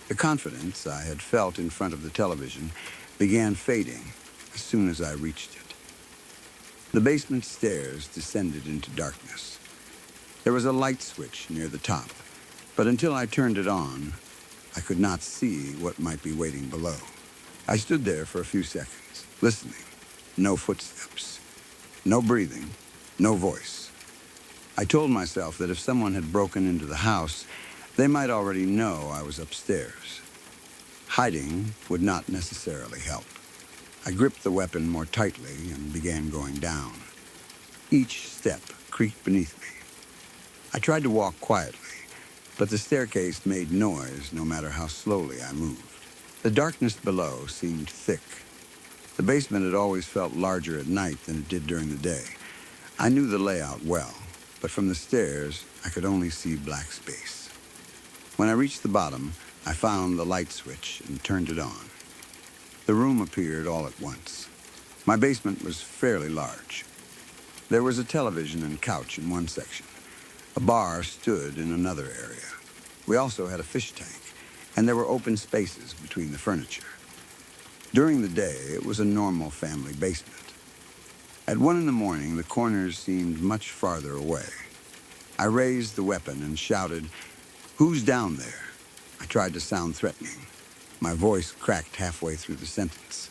The confidence I had felt in front of the television began fading as soon as I reached it. The basement stairs descended into darkness. There was a light switch near the top, but until I turned it on, I could not see what might be waiting below. I stood there for a few seconds, listening. No footsteps, no breathing, no voice. I told myself that if someone had broken into the house, they might already know I was upstairs. Hiding would not necessarily help. I gripped the weapon more tightly and began going down. Each step creaked beneath me. I tried to walk quietly, but the staircase made noise no matter how slowly I moved. The darkness below seemed thick. The basement had always felt larger at night than it did during the day. I knew the layout well, but from the stairs, I could only see black space. When I reached the bottom, I found the light switch and turned it on. The room appeared all at once. My basement was fairly large. There was a television and couch in one section. A bar stood in another area. We also had a fish tank, and there were open spaces between the furniture. During the day, it was a normal family basement. At 1 a.m, the corners seemed much farther away. I raised the weapon and shouted, "Who's down there?" I tried to sound threatening. My voice cracked halfway through the sentence.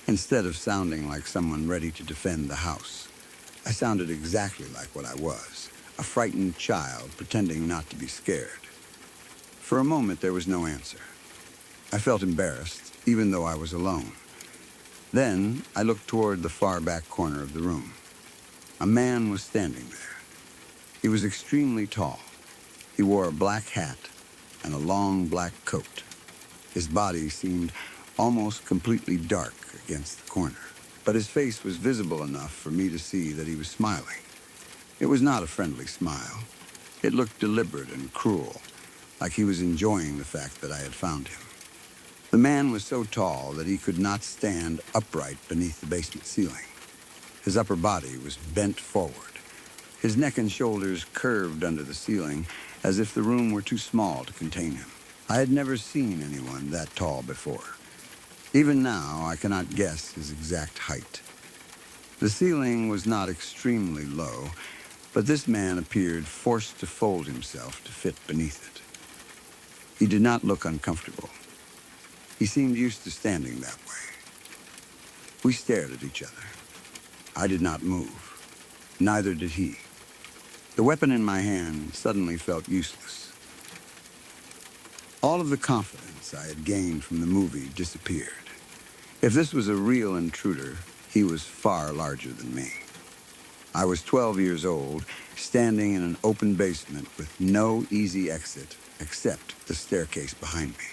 Instead of sounding like someone ready to defend the house, I sounded exactly like what I was, a frightened child pretending not to be scared. For a moment, there was no answer. I felt embarrassed, even though I was alone. Then, I looked toward the far back corner of the room. A man was standing there. He was extremely tall. He wore a black hat and a long black coat. His body seemed almost completely dark against the corner, but his face was visible enough for me to see that he was smiling. It was not a friendly smile. It looked deliberate and cruel, like he was enjoying the fact that I had found him. The man was so tall that he could not stand upright beneath the basement ceiling. His upper body was bent forward. His neck and shoulders curved under the ceiling as if the room were too small to contain him. I had never seen anyone that tall before. Even now, I cannot guess his exact height. The ceiling was not extremely low, but this man appeared forced to fold himself to fit beneath it. He did not look uncomfortable. He seemed used to standing that way. We stared at each other. I did not move. Neither did he. The weapon in my hand suddenly felt useless. All of the confidence I had gained from the movie disappeared. If this was a real intruder, he was far larger than me. I was 12 years old, standing in an open basement with no easy exit except the staircase behind me.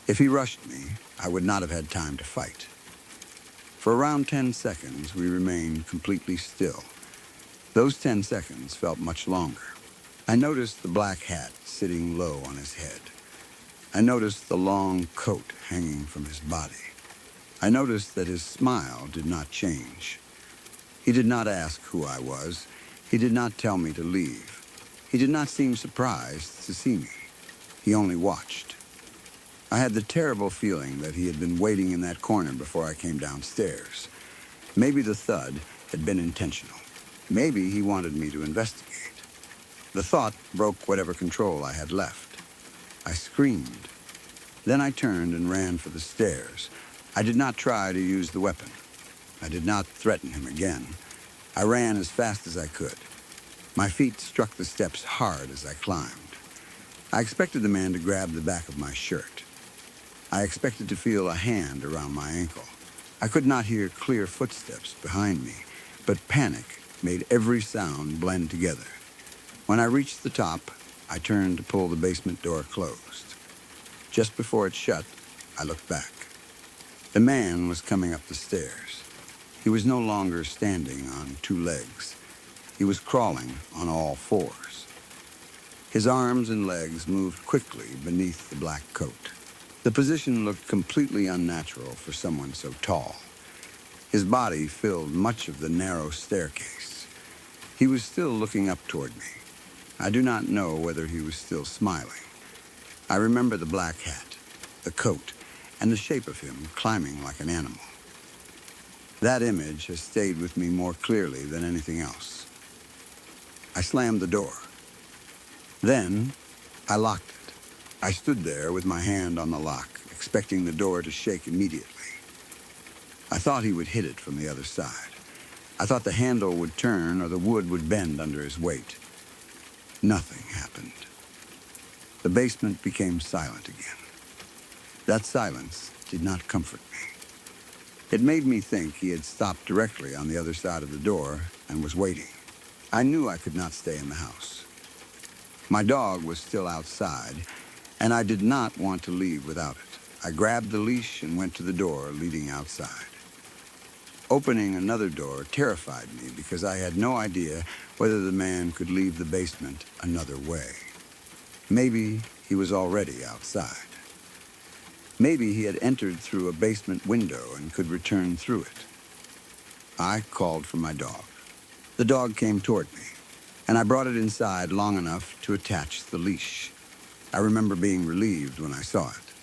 If he rushed me, I would not have had time to fight. For around 10 seconds, we remained completely still. Those 10 seconds felt much longer. I noticed the black hat sitting low on his head. I noticed the long coat hanging from his body. I noticed that his smile did not change. He did not ask who I was. He did not tell me to leave. He did not seem surprised to see me. He only watched. I had the terrible feeling that he had been waiting in that corner before I came downstairs. Maybe the thud had been intentional. Maybe he wanted me to investigate. The thought broke whatever control I had left. I screamed. Then I turned and ran for the stairs. I did not try to use the weapon. I did not threaten him again. I ran as fast as I could. My feet struck the steps hard as I climbed. I expected the man to grab the back of my shirt. I expected to feel a hand around my ankle. I could not hear clear footsteps behind me, but panic made every sound blend together. When I reached the top, I turned to pull the basement door closed. Just before it shut, I looked back. The man was coming up the stairs. He was no longer standing on two legs. He was crawling on all fours. His arms and legs moved quickly beneath the black coat. The position looked completely unnatural for someone so tall. His body filled much of the narrow staircase. He was still looking up toward me. I do not know whether he was still smiling. I remember the black hat, the coat, and the shape of him climbing like an animal. That image has stayed with me more clearly than anything else. I slammed the door. Then, I locked it. I stood there with my hand on the lock, expecting the door to shake immediately. I thought he would hit it from the other side. I thought the handle would turn or the wood would bend under his weight. Nothing happened. The basement became silent again. That silence did not comfort me. It made me think he had stopped directly on the other side of the door and was waiting. I knew I could not stay in the house. My dog was still outside, and I did not want to leave without it. I grabbed the leash and went to the door leading outside. Opening another door terrified me because I had no idea whether the man could leave the basement another way. Maybe he was already outside. Maybe he had entered through a basement window and could return through it. I called for my dog. The dog came toward me, and I brought it inside long enough to attach the leash. I remember being relieved when I saw it.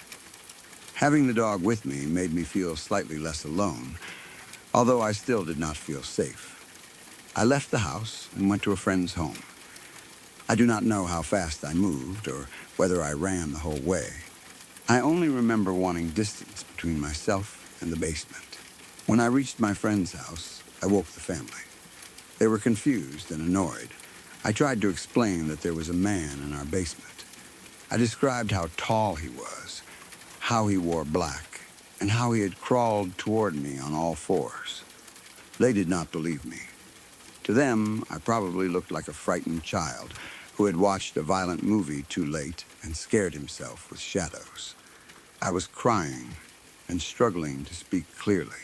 Having the dog with me made me feel slightly less alone, although I still did not feel safe. I left the house and went to a friend's home. I do not know how fast I moved or whether I ran the whole way. I only remember wanting distance between myself and the basement. When I reached my friend's house, I woke the family. They were confused and annoyed. I tried to explain that there was a man in our basement. I described how tall he was, how he wore black, and how he had crawled toward me on all fours. They did not believe me. To them, I probably looked like a frightened child who had watched a violent movie too late and scared himself with shadows. I was crying and struggling to speak clearly.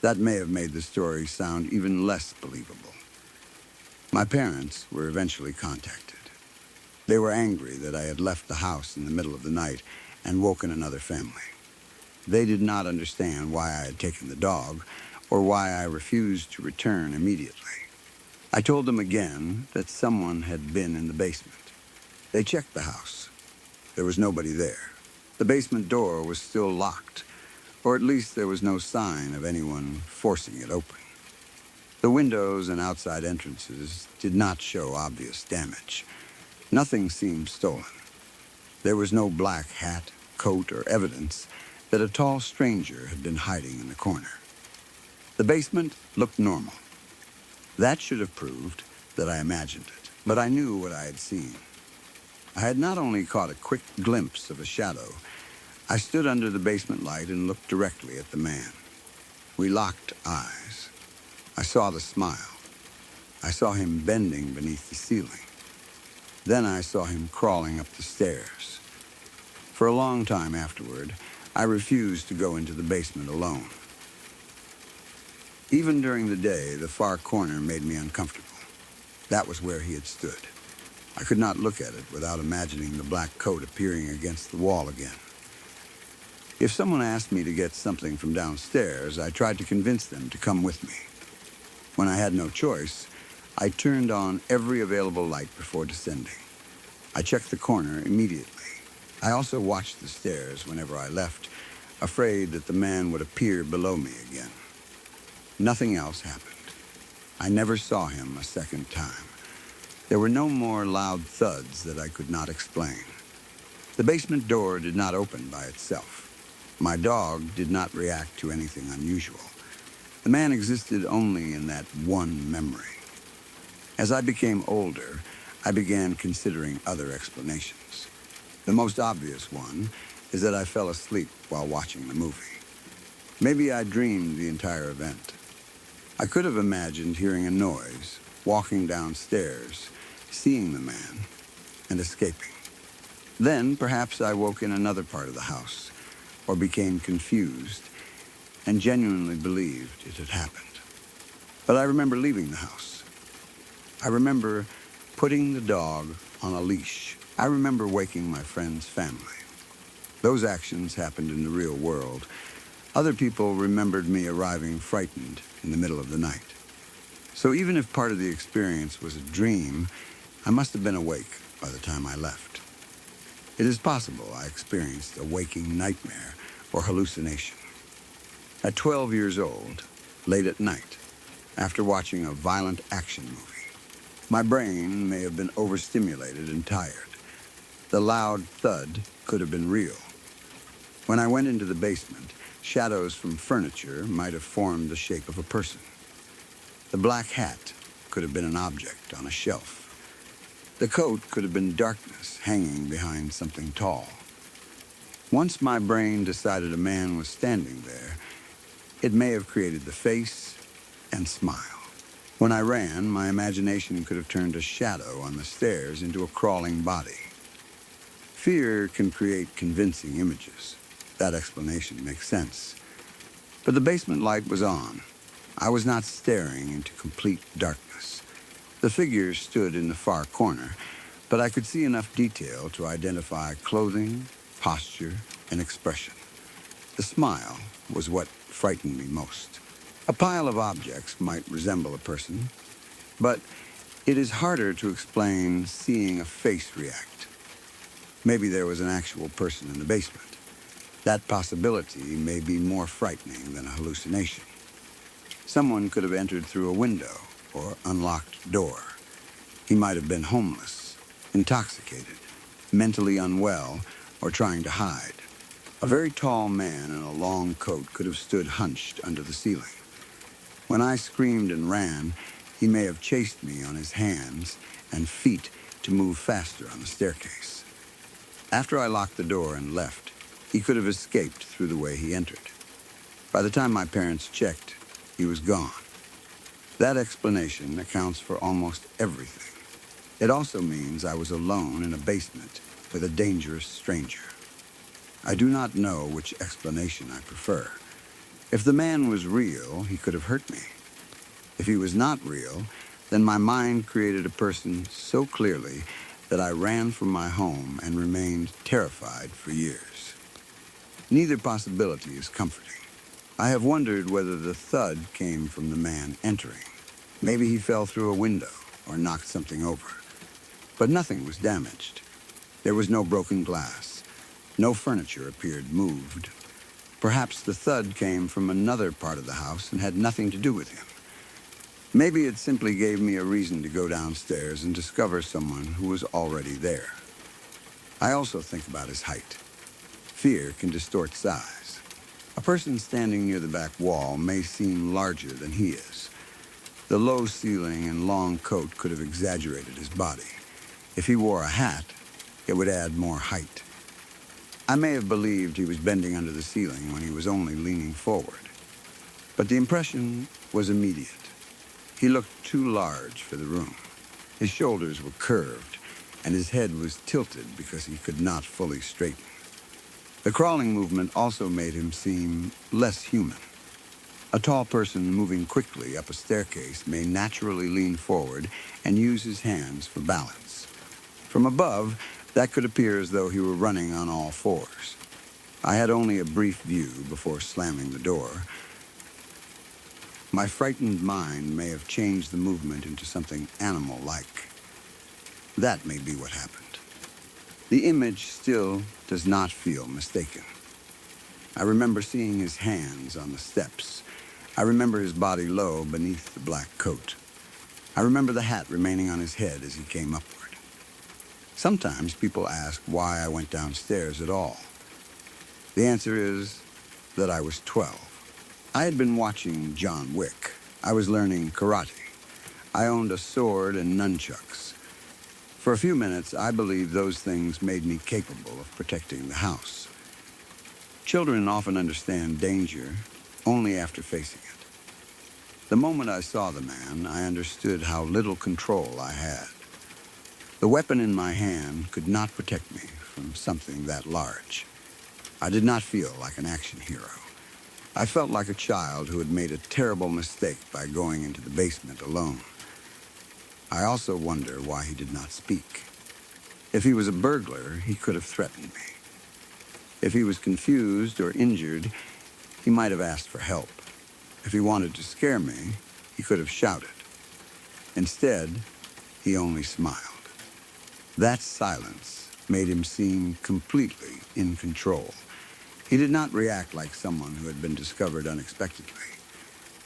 That may have made the story sound even less believable. My parents were eventually contacted. They were angry that I had left the house in the middle of the night and woken another family. They did not understand why I had taken the dog or why I refused to return immediately. I told them again that someone had been in the basement. They checked the house. There was nobody there. The basement door was still locked, or at least there was no sign of anyone forcing it open. The windows and outside entrances did not show obvious damage. Nothing seemed stolen. There was no black hat, coat, or evidence that a tall stranger had been hiding in the corner. The basement looked normal. That should have proved that I imagined it, but I knew what I had seen. I had not only caught a quick glimpse of a shadow, I stood under the basement light and looked directly at the man. We locked eyes. I saw the smile. I saw him bending beneath the ceiling. Then I saw him crawling up the stairs. For a long time afterward, I refused to go into the basement alone. Even during the day, the far corner made me uncomfortable. That was where he had stood. I could not look at it without imagining the black coat appearing against the wall again. If someone asked me to get something from downstairs, I tried to convince them to come with me. When I had no choice, I turned on every available light before descending. I checked the corner immediately. I also watched the stairs whenever I left, afraid that the man would appear below me again. Nothing else happened. I never saw him a second time. There were no more loud thuds that I could not explain. The basement door did not open by itself. My dog did not react to anything unusual. The man existed only in that one memory. As I became older, I began considering other explanations. The most obvious one is that I fell asleep while watching the movie. Maybe I dreamed the entire event. I could have imagined hearing a noise, walking downstairs, seeing the man, and escaping. Then perhaps I woke in another part of the house, or became confused, and genuinely believed it had happened. But I remember leaving the house. I remember putting the dog on a leash. I remember waking my friend's family. Those actions happened in the real world. Other people remembered me arriving frightened in the middle of the night. So even if part of the experience was a dream, I must have been awake by the time I left. It is possible I experienced a waking nightmare or hallucination. At 12 years old, late at night, after watching a violent action movie, my brain may have been overstimulated and tired. The loud thud could have been real. When I went into the basement, shadows from furniture might have formed the shape of a person. The black hat could have been an object on a shelf. The coat could have been darkness hanging behind something tall. Once my brain decided a man was standing there, it may have created the face and smile. When I ran, my imagination could have turned a shadow on the stairs into a crawling body. Fear can create convincing images. That explanation makes sense. But the basement light was on. I was not staring into complete darkness. The figures stood in the far corner, but I could see enough detail to identify clothing, posture, and expression. The smile was what frightened me most. A pile of objects might resemble a person, but it is harder to explain seeing a face react. Maybe there was an actual person in the basement. That possibility may be more frightening than a hallucination. Someone could have entered through a window or unlocked door. He might have been homeless, intoxicated, mentally unwell, or trying to hide. A very tall man in a long coat could have stood hunched under the ceiling. When I screamed and ran, he may have chased me on his hands and feet to move faster on the staircase. After I locked the door and left, he could have escaped through the way he entered. By the time my parents checked, he was gone. That explanation accounts for almost everything. It also means I was alone in a basement with a dangerous stranger. I do not know which explanation I prefer. If the man was real, he could have hurt me. If he was not real, then my mind created a person so clearly that I ran from my home and remained terrified for years. Neither possibility is comforting. I have wondered whether the thud came from the man entering. Maybe he fell through a window or knocked something over. But nothing was damaged. There was no broken glass. No furniture appeared moved. Perhaps the thud came from another part of the house and had nothing to do with him. Maybe it simply gave me a reason to go downstairs and discover someone who was already there. I also think about his height. Fear can distort size. A person standing near the back wall may seem larger than he is. The low ceiling and long coat could have exaggerated his body. If he wore a hat, it would add more height. I may have believed he was bending under the ceiling when he was only leaning forward. But the impression was immediate. He looked too large for the room. His shoulders were curved, and his head was tilted because he could not fully straighten. The crawling movement also made him seem less human. A tall person moving quickly up a staircase may naturally lean forward and use his hands for balance. From above, that could appear as though he were running on all fours. I had only a brief view before slamming the door. My frightened mind may have changed the movement into something animal-like. That may be what happened. The image still does not feel mistaken. I remember seeing his hands on the steps. I remember his body low beneath the black coat. I remember the hat remaining on his head as he came upward. Sometimes people ask why I went downstairs at all. The answer is that I was 12. I had been watching John Wick. I was learning karate. I owned a sword and nunchucks. For a few minutes, I believed those things made me capable of protecting the house. Children often understand danger only after facing it. The moment I saw the man, I understood how little control I had. The weapon in my hand could not protect me from something that large. I did not feel like an action hero. I felt like a child who had made a terrible mistake by going into the basement alone. I also wonder why he did not speak. If he was a burglar, he could have threatened me. If he was confused or injured, he might have asked for help. If he wanted to scare me, he could have shouted. Instead, he only smiled. That silence made him seem completely in control. He did not react like someone who had been discovered unexpectedly.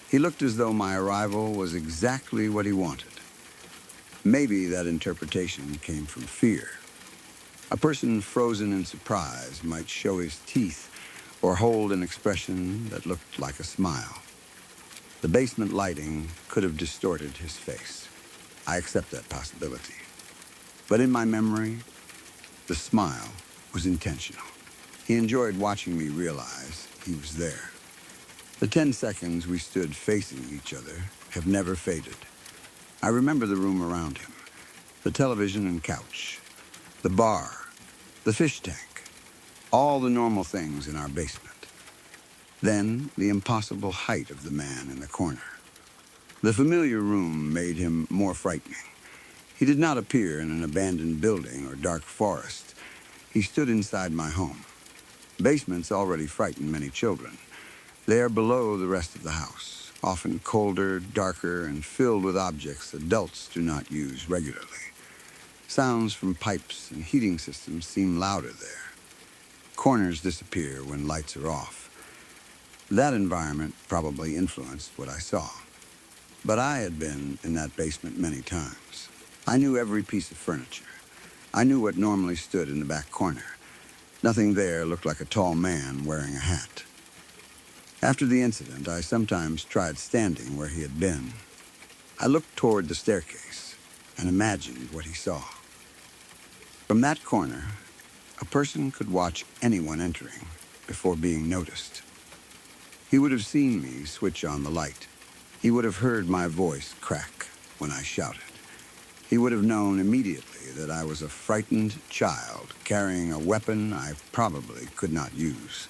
He looked as though my arrival was exactly what he wanted. Maybe that interpretation came from fear. A person frozen in surprise might show his teeth or hold an expression that looked like a smile. The basement lighting could have distorted his face. I accept that possibility. But in my memory, the smile was intentional. He enjoyed watching me realize he was there. The 10 seconds we stood facing each other have never faded. I remember the room around him, the television and couch, the bar, the fish tank, all the normal things in our basement. Then the impossible height of the man in the corner. The familiar room made him more frightening. He did not appear in an abandoned building or dark forest. He stood inside my home. Basements already frighten many children. They are below the rest of the house, often colder, darker, and filled with objects adults do not use regularly. Sounds from pipes and heating systems seem louder there. Corners disappear when lights are off. That environment probably influenced what I saw. But I had been in that basement many times. I knew every piece of furniture. I knew what normally stood in the back corner. Nothing there looked like a tall man wearing a hat. After the incident, I sometimes tried standing where he had been. I looked toward the staircase and imagined what he saw. From that corner, a person could watch anyone entering before being noticed. He would have seen me switch on the light. He would have heard my voice crack when I shouted. He would have known immediately that I was a frightened child carrying a weapon I probably could not use.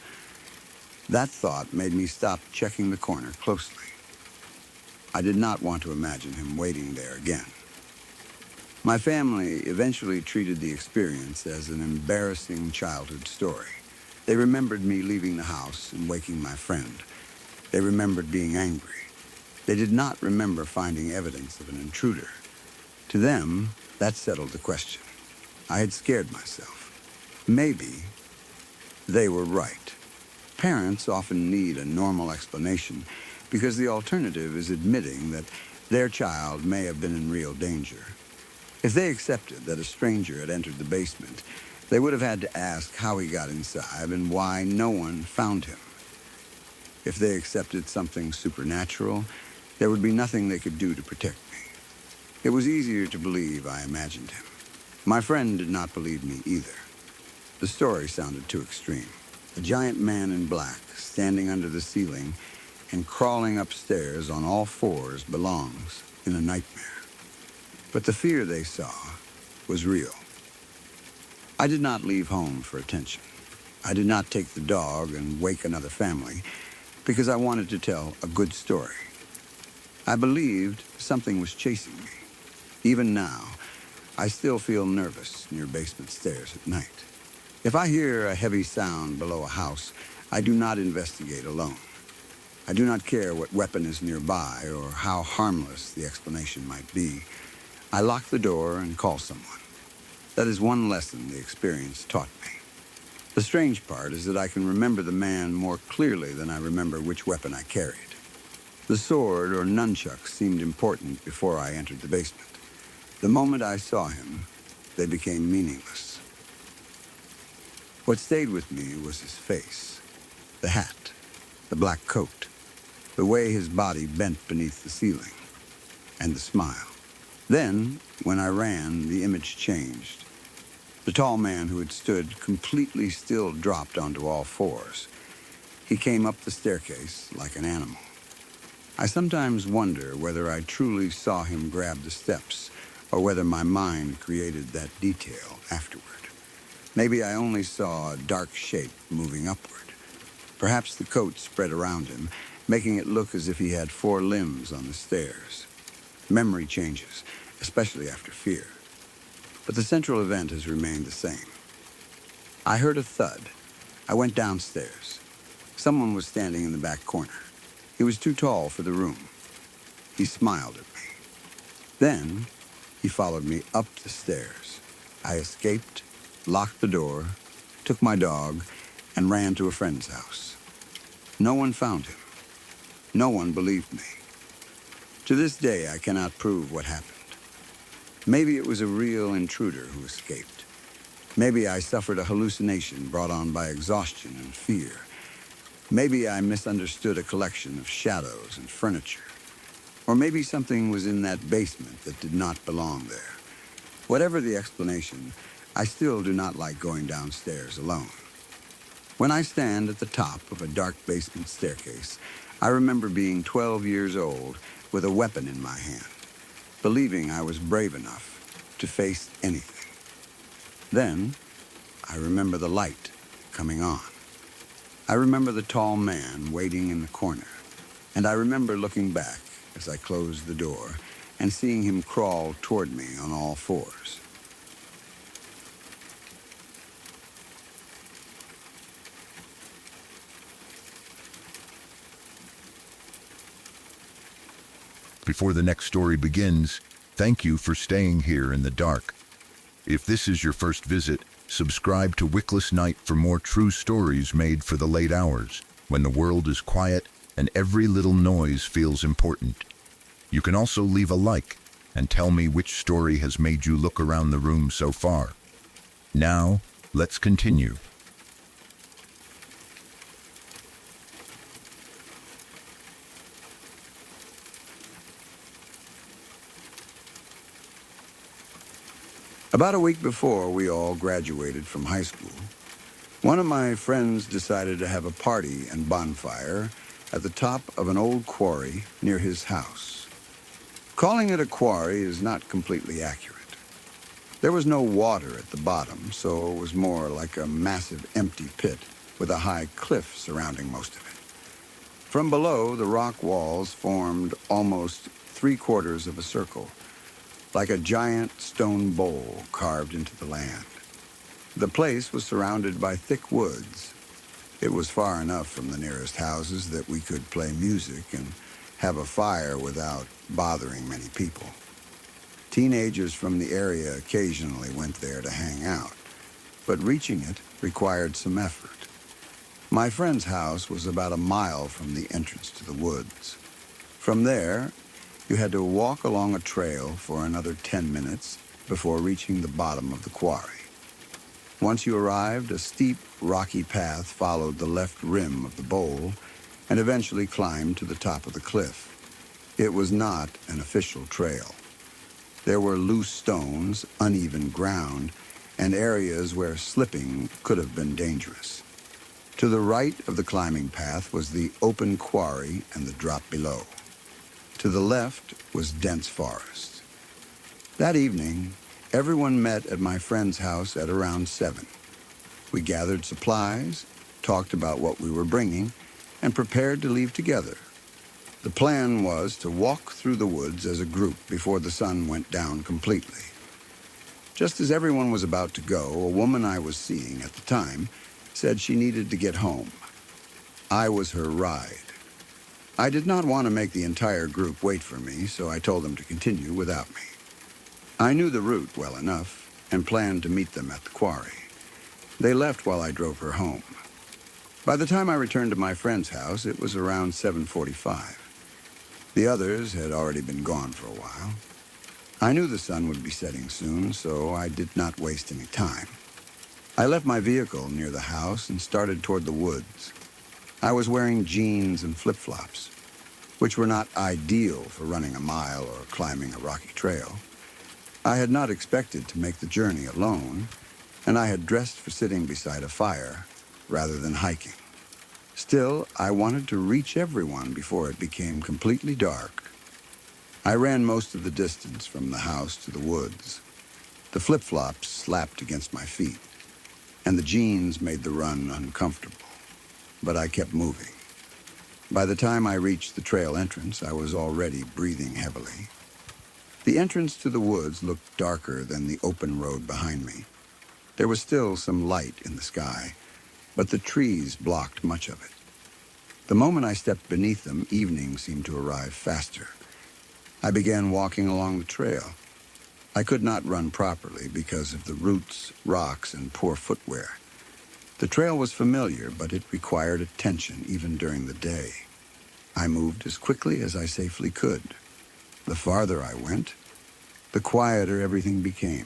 That thought made me stop checking the corner closely. I did not want to imagine him waiting there again. My family eventually treated the experience as an embarrassing childhood story. They remembered me leaving the house and waking my friend. They remembered being angry. They did not remember finding evidence of an intruder. To them, that settled the question. I had scared myself. Maybe they were right. Parents often need a normal explanation because the alternative is admitting that their child may have been in real danger. If they accepted that a stranger had entered the basement, they would have had to ask how he got inside and why no one found him. If they accepted something supernatural, there would be nothing they could do to protect me. It was easier to believe I imagined him. My friend did not believe me either. The story sounded too extreme. A giant man in black standing under the ceiling and crawling upstairs on all fours belongs in a nightmare. But the fear they saw was real. I did not leave home for attention. I did not take the dog and wake another family because I wanted to tell a good story. I believed something was chasing me. Even now, I still feel nervous near basement stairs at night. If I hear a heavy sound below a house, I do not investigate alone. I do not care what weapon is nearby or how harmless the explanation might be. I lock the door and call someone. That is one lesson the experience taught me. The strange part is that I can remember the man more clearly than I remember which weapon I carried. The sword or nunchucks seemed important before I entered the basement. The moment I saw him, they became meaningless. What stayed with me was his face, the hat, the black coat, the way his body bent beneath the ceiling, and the smile. Then, when I ran, the image changed. The tall man who had stood completely still dropped onto all fours. He came up the staircase like an animal. I sometimes wonder whether I truly saw him grab the steps or whether my mind created that detail afterward. Maybe I only saw a dark shape moving upward. Perhaps the coat spread around him, making it look as if he had 4 limbs on the stairs. Memory changes, especially after fear. But the central event has remained the same. I heard a thud. I went downstairs. Someone was standing in the back corner. He was too tall for the room. He smiled at me. Then, he followed me up the stairs. I escaped, locked the door, took my dog, and ran to a friend's house. No one found him. No one believed me. To this day, I cannot prove what happened. Maybe it was a real intruder who escaped. Maybe I suffered a hallucination brought on by exhaustion and fear. Maybe I misunderstood a collection of shadows and furniture. Or maybe something was in that basement that did not belong there. Whatever the explanation, I still do not like going downstairs alone. When I stand at the top of a dark basement staircase, I remember being 12 years old with a weapon in my hand, believing I was brave enough to face anything. Then, I remember the light coming on. I remember the tall man waiting in the corner, and I remember looking back as I closed the door and seeing him crawl toward me on all fours.
Before the next story begins, thank you for staying here in the dark. If this is your first visit, subscribe to Wickless Night for more true stories made for the late hours, when the world is quiet and every little noise feels important. You can also leave a like and tell me which story has made you look around the room so far. Now, let's continue.
About a week before we all graduated from high school, one of my friends decided to have a party and bonfire at the top of an old quarry near his house. Calling it a quarry is not completely accurate. There was no water at the bottom, so it was more like a massive empty pit with a high cliff surrounding most of it. From below, the rock walls formed almost 3/4 of a circle, like a giant stone bowl carved into the land. The place was surrounded by thick woods. It was far enough from the nearest houses that we could play music and have a fire without bothering many people. Teenagers from the area occasionally went there to hang out, but reaching it required some effort. My friend's house was about a mile from the entrance to the woods. From there, you had to walk along a trail for another 10 minutes before reaching the bottom of the quarry. Once you arrived, a steep, rocky path followed the left rim of the bowl and eventually climbed to the top of the cliff. It was not an official trail. There were loose stones, uneven ground, and areas where slipping could have been dangerous. To the right of the climbing path was the open quarry and the drop below. To the left was dense forest. That evening, everyone met at my friend's house at around 7. We gathered supplies, talked about what we were bringing, and prepared to leave together. The plan was to walk through the woods as a group before the sun went down completely. Just as everyone was about to go, a woman I was seeing at the time said she needed to get home. I was her ride. I did not want to make the entire group wait for me, so I told them to continue without me. I knew the route well enough. and planned to meet them at the quarry. They left while I drove her home. By the time I returned to my friend's house, it was around 7:45. The others had already been gone for a while. I knew the sun would be setting soon, so I did not waste any time. I left my vehicle near the house and started toward the woods. I was wearing jeans and flip-flops, which were not ideal for running a mile or climbing a rocky trail. I had not expected to make the journey alone, and I had dressed for sitting beside a fire rather than hiking. Still, I wanted to reach everyone before it became completely dark. I ran most of the distance from the house to the woods. The flip-flops slapped against my feet, and the jeans made the run uncomfortable, but I kept moving. By the time I reached the trail entrance, I was already breathing heavily. The entrance to the woods looked darker than the open road behind me. There was still some light in the sky, but the trees blocked much of it. The moment I stepped beneath them, evening seemed to arrive faster. I began walking along the trail. I could not run properly because of the roots, rocks, and poor footwear. The trail was familiar, but it required attention even during the day. I moved as quickly as I safely could. The farther I went, the quieter everything became.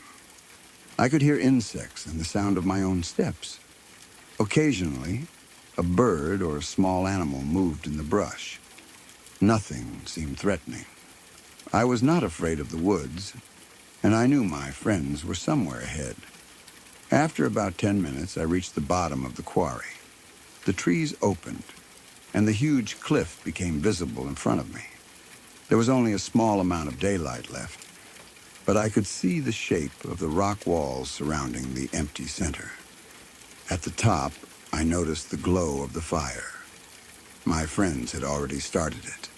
I could hear insects and the sound of my own steps. Occasionally, a bird or a small animal moved in the brush. Nothing seemed threatening. I was not afraid of the woods, and I knew my friends were somewhere ahead. After about 10 minutes, I reached the bottom of the quarry. The trees opened, and the huge cliff became visible in front of me. There was only a small amount of daylight left, but I could see the shape of the rock walls surrounding the empty center. At the top, I noticed the glow of the fire. My friends had already started it.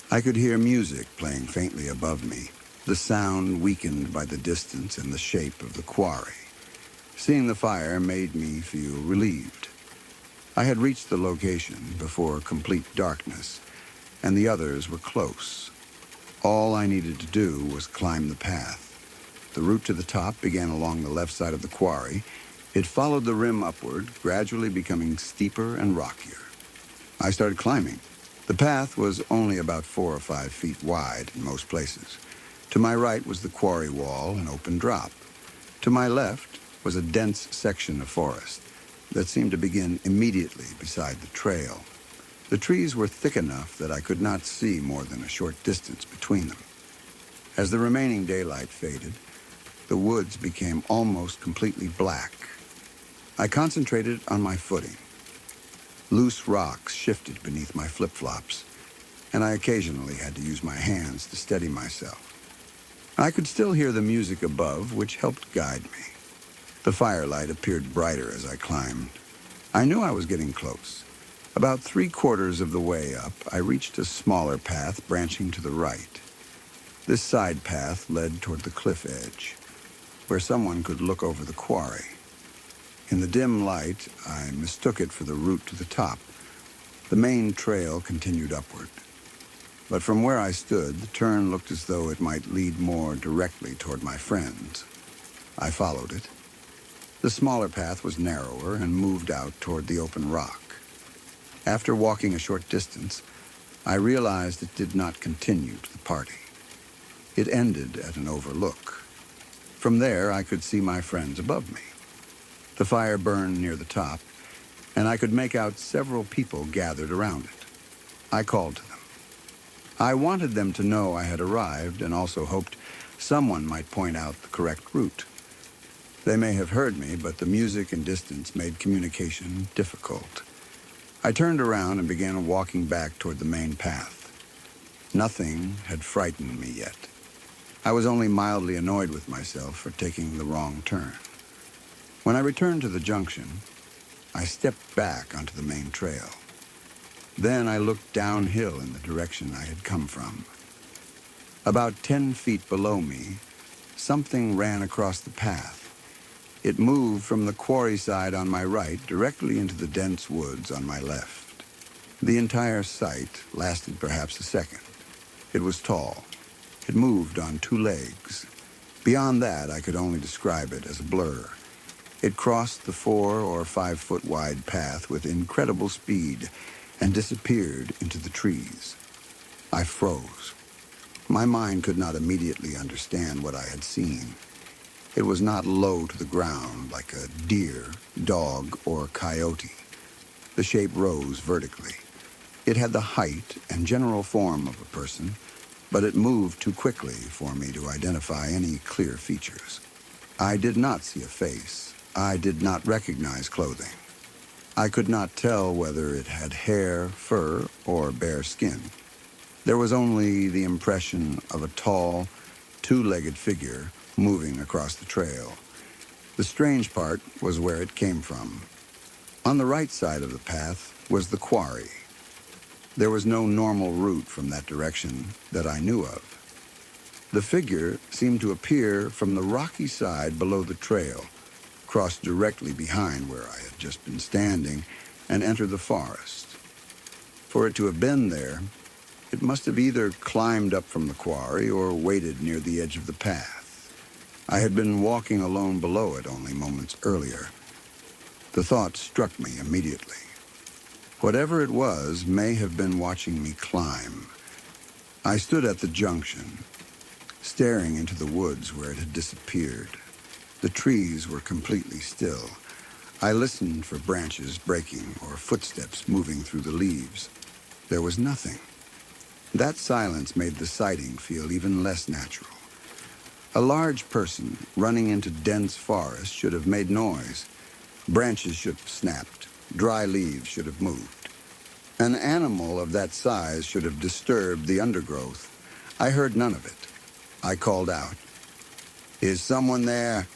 I could hear music playing faintly above me, the sound weakened by the distance and the shape of the quarry. Seeing the fire made me feel relieved. I had reached the location before complete darkness, and the others were close. All I needed to do was climb the path. The route to the top began along the left side of the quarry. It followed the rim upward, gradually becoming steeper and rockier. I started climbing. The path was only about 4 or 5 feet wide in most places. To my right was the quarry wall, an open drop. To my left was a dense section of forest that seemed to begin immediately beside the trail. The trees were thick enough that I could not see more than a short distance between them. As the remaining daylight faded, the woods became almost completely black. I concentrated on my footing. Loose rocks shifted beneath my flip-flops, and I occasionally had to use my hands to steady myself. I could still hear the music above, which helped guide me. The firelight appeared brighter as I climbed. I knew I was getting close. About 3/4 of the way up, I reached a smaller path branching to the right. This side path led toward the cliff edge, where someone could look over the quarry. In the dim light, I mistook it for the route to the top. The main trail continued upward. But from where I stood, the turn looked as though it might lead more directly toward my friends. I followed it. The smaller path was narrower and moved out toward the open rock. After walking a short distance, I realized it did not continue to the party. It ended at an overlook. From there, I could see my friends above me. The fire burned near the top, and I could make out several people gathered around it. I called to them. I wanted them to know I had arrived and also hoped someone might point out the correct route. They may have heard me, but the music and distance made communication difficult. I turned around and began walking back toward the main path. Nothing had frightened me yet. I was only mildly annoyed with myself for taking the wrong turn. When I returned to the junction, I stepped back onto the main trail. Then I looked downhill in the direction I had come from. About 10 feet below me, something ran across the path. It moved from the quarry side on my right directly into the dense woods on my left. The entire sight lasted perhaps a second. It was tall. It moved on 2 legs. Beyond that, I could only describe it as a blur. It crossed the 4 or 5 foot wide path with incredible speed and disappeared into the trees. I froze. My mind could not immediately understand what I had seen. It was not low to the ground like a deer, dog, or coyote. The shape rose vertically. It had the height and general form of a person, but it moved too quickly for me to identify any clear features. I did not see a face. I did not recognize clothing. I could not tell whether it had hair, fur, or bare skin. There was only the impression of a tall, two-legged figure moving across the trail. The strange part was where it came from. On the right side of the path was the quarry. There was no normal route from that direction that I knew of. The figure seemed to appear from the rocky side below the trail, cross directly behind where I had just been standing, and enter the forest. For it to have been there, it must have either climbed up from the quarry or waited near the edge of the path. I had been walking alone below it only moments earlier. The thought struck me immediately. Whatever it was may have been watching me climb. I stood at the junction, staring into the woods where it had disappeared. The trees were completely still. I listened for branches breaking or footsteps moving through the leaves. There was nothing. That silence made the sighting feel even less natural. A large person running into dense forest should have made noise. Branches should have snapped. Dry leaves should have moved. An animal of that size should have disturbed the undergrowth. I heard none of it. I called out, "Is someone there?"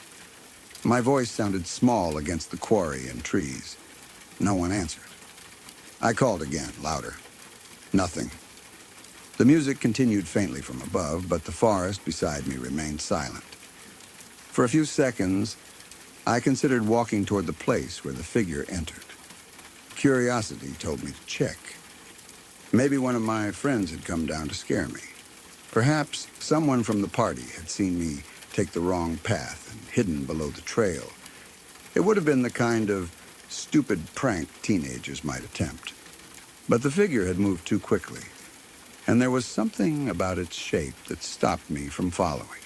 My voice sounded small against the quarry and trees. No one answered. I called again, louder. Nothing. The music continued faintly from above, but the forest beside me remained silent. For a few seconds, I considered walking toward the place where the figure entered. Curiosity told me to check. Maybe one of my friends had come down to scare me. Perhaps someone from the party had seen me take the wrong path and hidden below the trail. It would have been the kind of stupid prank teenagers might attempt. But the figure had moved too quickly, and there was something about its shape that stopped me from following.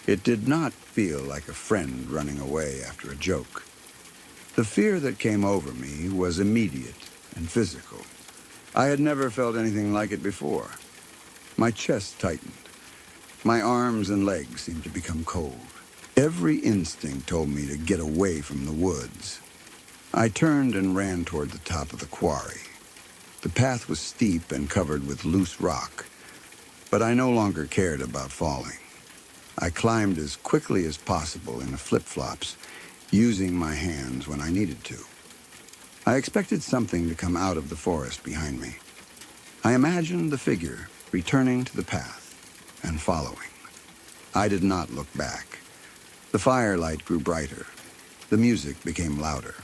It did not feel like a friend running away after a joke. The fear that came over me was immediate and physical. I had never felt anything like it before. My chest tightened. My arms and legs seemed to become cold. Every instinct told me to get away from the woods. I turned and ran toward the top of the quarry. The path was steep and covered with loose rock, but I no longer cared about falling. I climbed as quickly as possible in the flip-flops, using my hands when I needed to. I expected something to come out of the forest behind me. I imagined the figure returning to the path and following. I did not look back. The firelight grew brighter. The music became louder.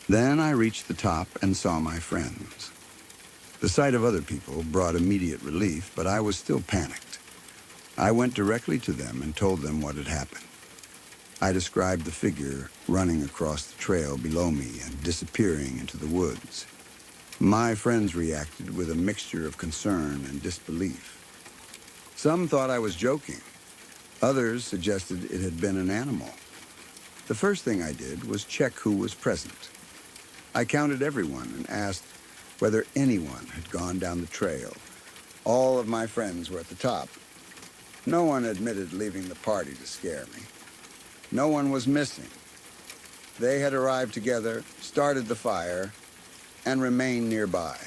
Then I reached the top and saw my friends. The sight of other people brought immediate relief, but I was still panicked. I went directly to them and told them what had happened. I described the figure running across the trail below me and disappearing into the woods. My friends reacted with a mixture of concern and disbelief. Some thought I was joking. Others suggested it had been an animal. The first thing I did was check who was present. I counted everyone and asked whether anyone had gone down the trail. All of my friends were at the top. No one admitted leaving the party to scare me. No one was missing. They had arrived together, started the fire, and remained nearby.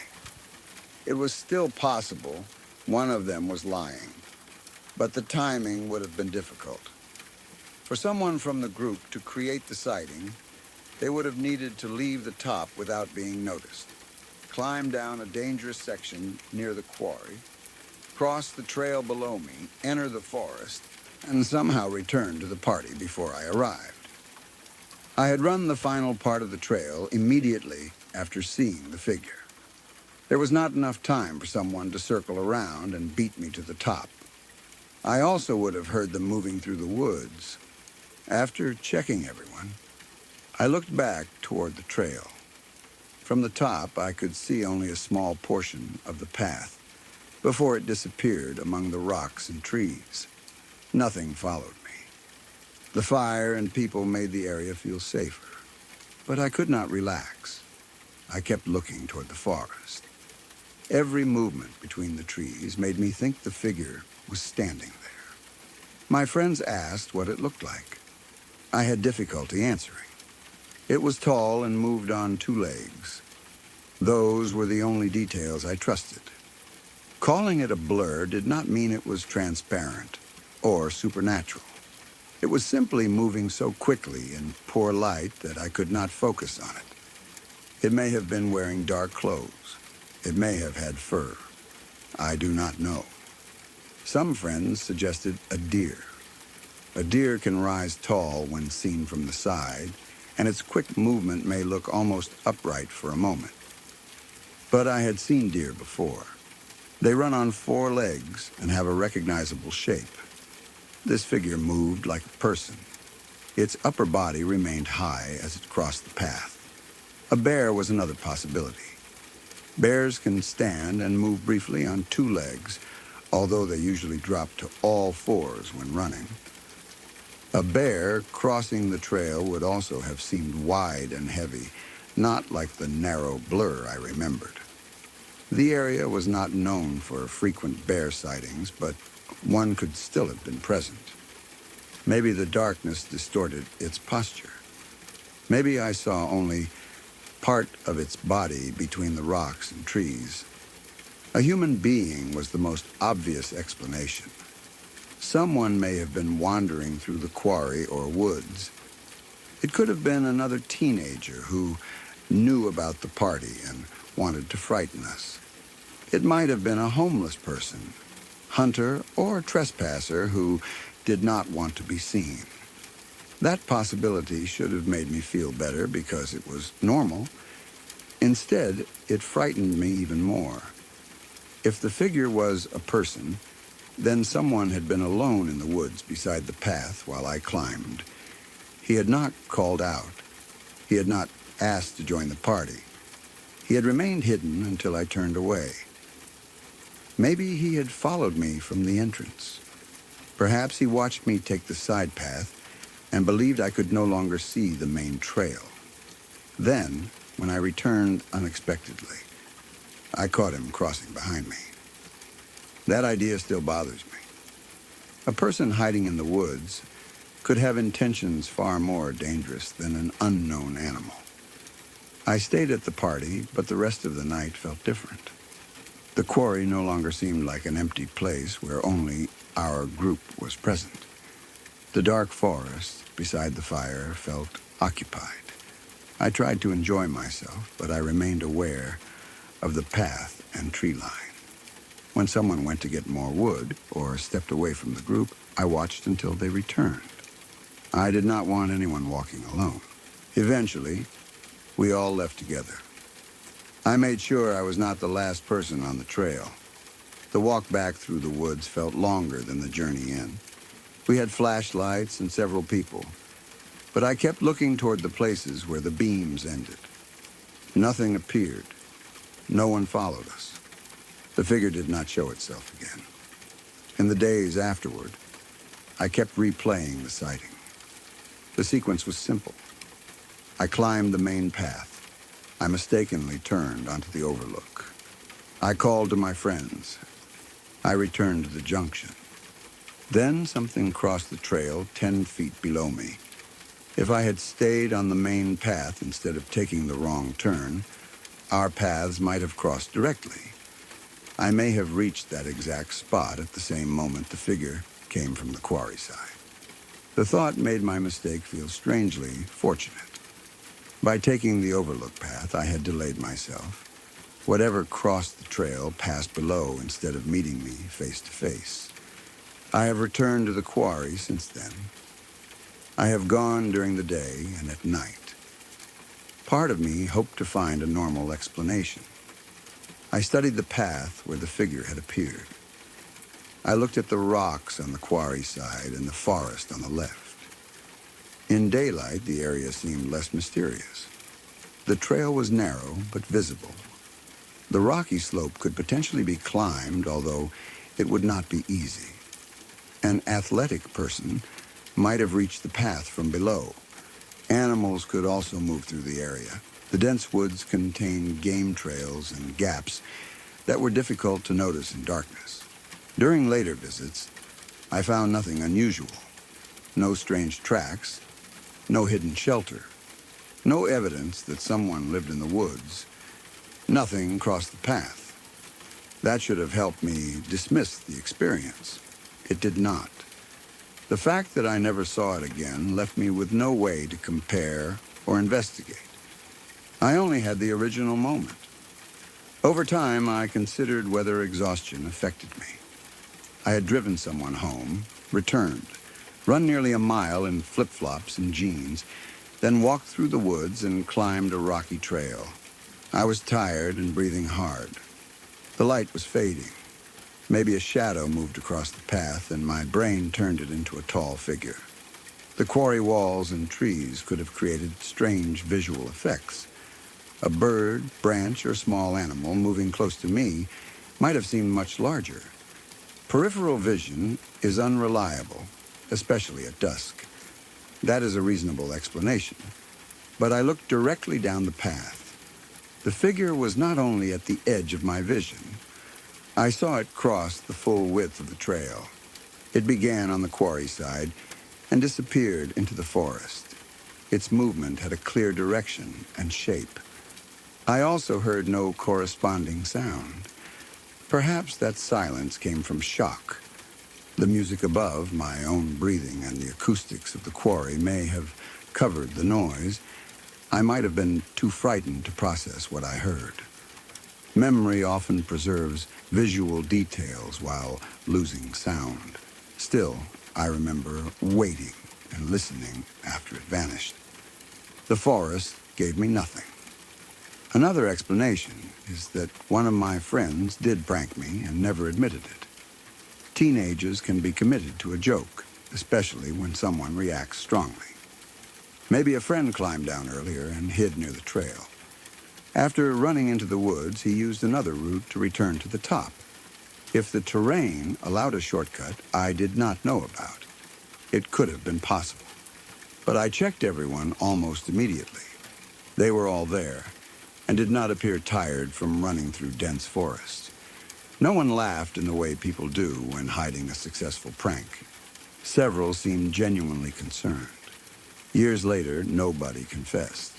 It was still possible one of them was lying, but the timing would have been difficult. For someone from the group to create the sighting, they would have needed to leave the top without being noticed, climb down a dangerous section near the quarry, cross the trail below me, enter the forest, and somehow return to the party before I arrived. I had run the final part of the trail immediately after seeing the figure. There was not enough time for someone to circle around and beat me to the top. I also would have heard them moving through the woods. After checking everyone, I looked back toward the trail. From the top, I could see only a small portion of the path before it disappeared among the rocks and trees. Nothing followed me. The fire and people made the area feel safer, but I could not relax. I kept looking toward the forest. Every movement between the trees made me think the figure was standing there. My friends asked what it looked like. I had difficulty answering. It was tall and moved on two legs. Those were the only details I trusted. Calling it a blur did not mean it was transparent or supernatural. It was simply moving so quickly in poor light that I could not focus on it. It may have been wearing dark clothes. It may have had fur. I do not know. Some friends suggested a deer. A deer can rise tall when seen from the side, and its quick movement may look almost upright for a moment. But I had seen deer before. They run on four legs and have a recognizable shape. This figure moved like a person. Its upper body remained high as it crossed the path. A bear was another possibility. Bears can stand and move briefly on two legs, although they usually drop to all fours when running. A bear crossing the trail would also have seemed wide and heavy, not like the narrow blur I remembered. The area was not known for frequent bear sightings, but one could still have been present. Maybe the darkness distorted its posture. Maybe I saw only part of its body between the rocks and trees. A human being was the most obvious explanation. Someone may have been wandering through the quarry or woods. It could have been another teenager who knew about the party and wanted to frighten us. It might have been a homeless person, hunter or trespasser who did not want to be seen. That possibility should have made me feel better because it was normal. Instead, it frightened me even more. If the figure was a person, then someone had been alone in the woods beside the path while I climbed. He had not called out. He had not asked to join the party. He had remained hidden until I turned away. Maybe he had followed me from the entrance. Perhaps he watched me take the side path and believed I could no longer see the main trail. Then, when I returned unexpectedly, I caught him crossing behind me. That idea still bothers me. A person hiding in the woods could have intentions far more dangerous than an unknown animal. I stayed at the party, but the rest of the night felt different. The quarry no longer seemed like an empty place where only our group was present. The dark forest beside the fire felt occupied. I tried to enjoy myself, but I remained aware of the path and tree line. When someone went to get more wood or stepped away from the group, I watched until they returned. I did not want anyone walking alone. Eventually, we all left together. I made sure I was not the last person on the trail. The walk back through the woods felt longer than the journey in. We had flashlights and several people, but I kept looking toward the places where the beams ended. Nothing appeared. No one followed us. The figure did not show itself again. In the days afterward, I kept replaying the sighting. The sequence was simple. I climbed the main path. I mistakenly turned onto the overlook. I called to my friends. I returned to the junction. Then something crossed the trail 10 feet below me. If I had stayed on the main path instead of taking the wrong turn, our paths might have crossed directly. I may have reached that exact spot at the same moment the figure came from the quarry side. The thought made my mistake feel strangely fortunate. By taking the overlook path, I had delayed myself. Whatever crossed the trail passed below instead of meeting me face to face. I have returned to the quarry since then. I have gone during the day and at night. Part of me hoped to find a normal explanation. I studied the path where the figure had appeared. I looked at the rocks on the quarry side and the forest on the left. In daylight, the area seemed less mysterious. The trail was narrow but visible. The rocky slope could potentially be climbed, although it would not be easy. An athletic person might have reached the path from below. Animals could also move through the area. The dense woods contained game trails and gaps that were difficult to notice in darkness. During later visits, I found nothing unusual. No strange tracks, no hidden shelter, no evidence that someone lived in the woods. Nothing crossed the path. That should have helped me dismiss the experience. It did not. The fact that I never saw it again left me with no way to compare or investigate. I only had the original moment. Over time, I considered whether exhaustion affected me. I had driven someone home, returned, run nearly a mile in flip-flops and jeans, then walked through the woods and climbed a rocky trail. I was tired and breathing hard. The light was fading. Maybe a shadow moved across the path, and my brain turned it into a tall figure. The quarry walls and trees could have created strange visual effects. A bird, branch, or small animal moving close to me might have seemed much larger. Peripheral vision is unreliable, especially at dusk. That is a reasonable explanation. But I looked directly down the path. The figure was not only at the edge of my vision. I saw it cross the full width of the trail. It began on the quarry side and disappeared into the forest. Its movement had a clear direction and shape. I also heard no corresponding sound. Perhaps that silence came from shock. The music above, my own breathing, and the acoustics of the quarry may have covered the noise. I might have been too frightened to process what I heard. Memory often preserves visual details while losing sound. Still, I remember waiting and listening after it vanished. The forest gave me nothing. Another explanation is that one of my friends did prank me and never admitted it. Teenagers can be committed to a joke, especially when someone reacts strongly. Maybe a friend climbed down earlier and hid near the trail. After running into the woods, he used another route to return to the top. If the terrain allowed a shortcut I did not know about, it could have been possible. But I checked everyone almost immediately. They were all there and did not appear tired from running through dense forest. No one laughed in the way people do when hiding a successful prank. Several seemed genuinely concerned. Years later, nobody confessed.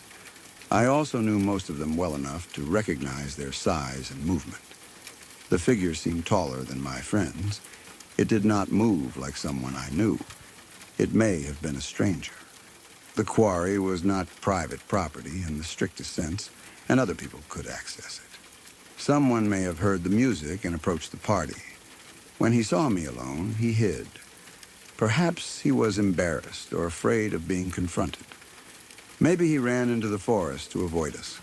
I also knew most of them well enough to recognize their size and movement. The figure seemed taller than my friends. It did not move like someone I knew. It may have been a stranger. The quarry was not private property in the strictest sense, and other people could access it. Someone may have heard the music and approached the party. When he saw me alone, he hid. Perhaps he was embarrassed or afraid of being confronted. Maybe he ran into the forest to avoid us.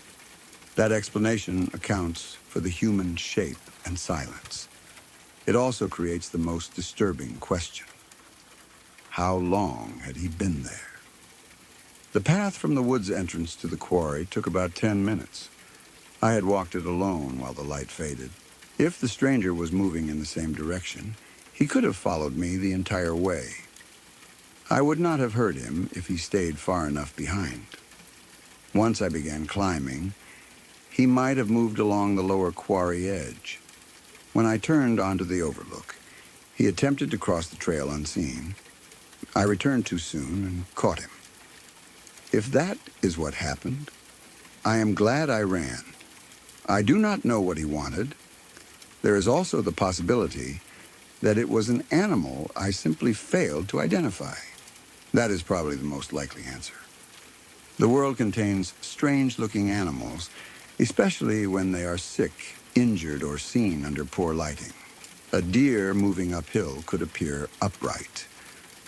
That explanation accounts for the human shape and silence. It also creates the most disturbing question. How long had he been there? The path from the woods entrance to the quarry took about 10 minutes. I had walked it alone while the light faded. If the stranger was moving in the same direction, he could have followed me the entire way. I would not have heard him if he stayed far enough behind. Once I began climbing, he might have moved along the lower quarry edge. When I turned onto the overlook, he attempted to cross the trail unseen. I returned too soon and caught him. If that is what happened, I am glad I ran. I do not know what he wanted. There is also the possibility that it was an animal I simply failed to identify. That is probably the most likely answer. The world contains strange-looking animals, especially when they are sick, injured, or seen under poor lighting. A deer moving uphill could appear upright.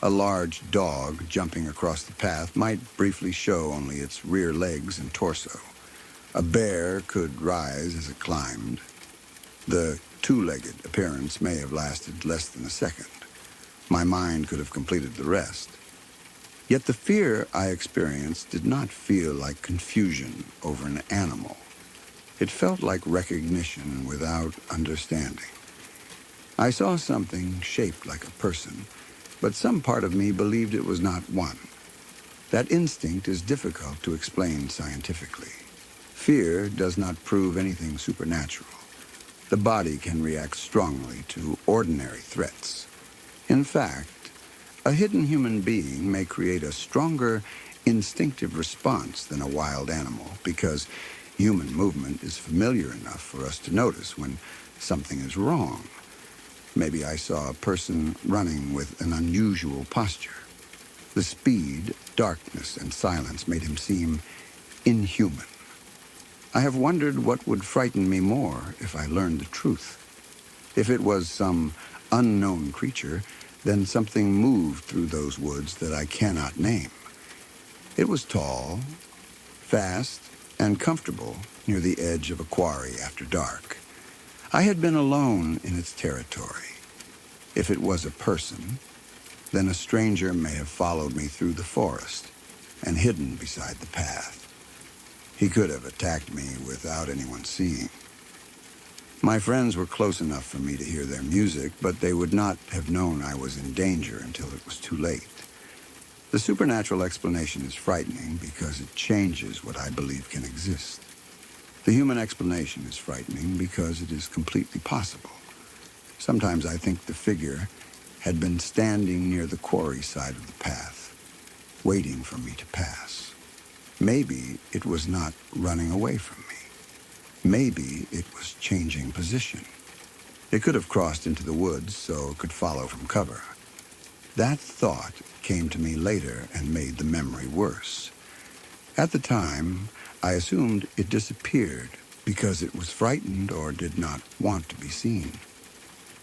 A large dog jumping across the path might briefly show only its rear legs and torso. A bear could rise as it climbed. The two-legged appearance may have lasted less than a second. My mind could have completed the rest. Yet the fear I experienced did not feel like confusion over an animal. It felt like recognition without understanding. I saw something shaped like a person, but some part of me believed it was not one. That instinct is difficult to explain scientifically. Fear does not prove anything supernatural. The body can react strongly to ordinary threats. In fact, a hidden human being may create a stronger instinctive response than a wild animal because human movement is familiar enough for us to notice when something is wrong. Maybe I saw a person running with an unusual posture. The speed, darkness, and silence made him seem inhuman. I have wondered what would frighten me more if I learned the truth. If it was some unknown creature, then something moved through those woods that I cannot name. It was tall, fast, and comfortable near the edge of a quarry after dark. I had been alone in its territory. If it was a person, then a stranger may have followed me through the forest and hidden beside the path. He could have attacked me without anyone seeing. My friends were close enough for me to hear their music, but they would not have known I was in danger until it was too late. The supernatural explanation is frightening because it changes what I believe can exist. The human explanation is frightening because it is completely possible. Sometimes I think the figure had been standing near the quarry side of the path, waiting for me to pass. Maybe it was not running away from me. Maybe it was changing position. It could have crossed into the woods so it could follow from cover. That thought came to me later and made the memory worse. At the time, I assumed it disappeared because it was frightened or did not want to be seen.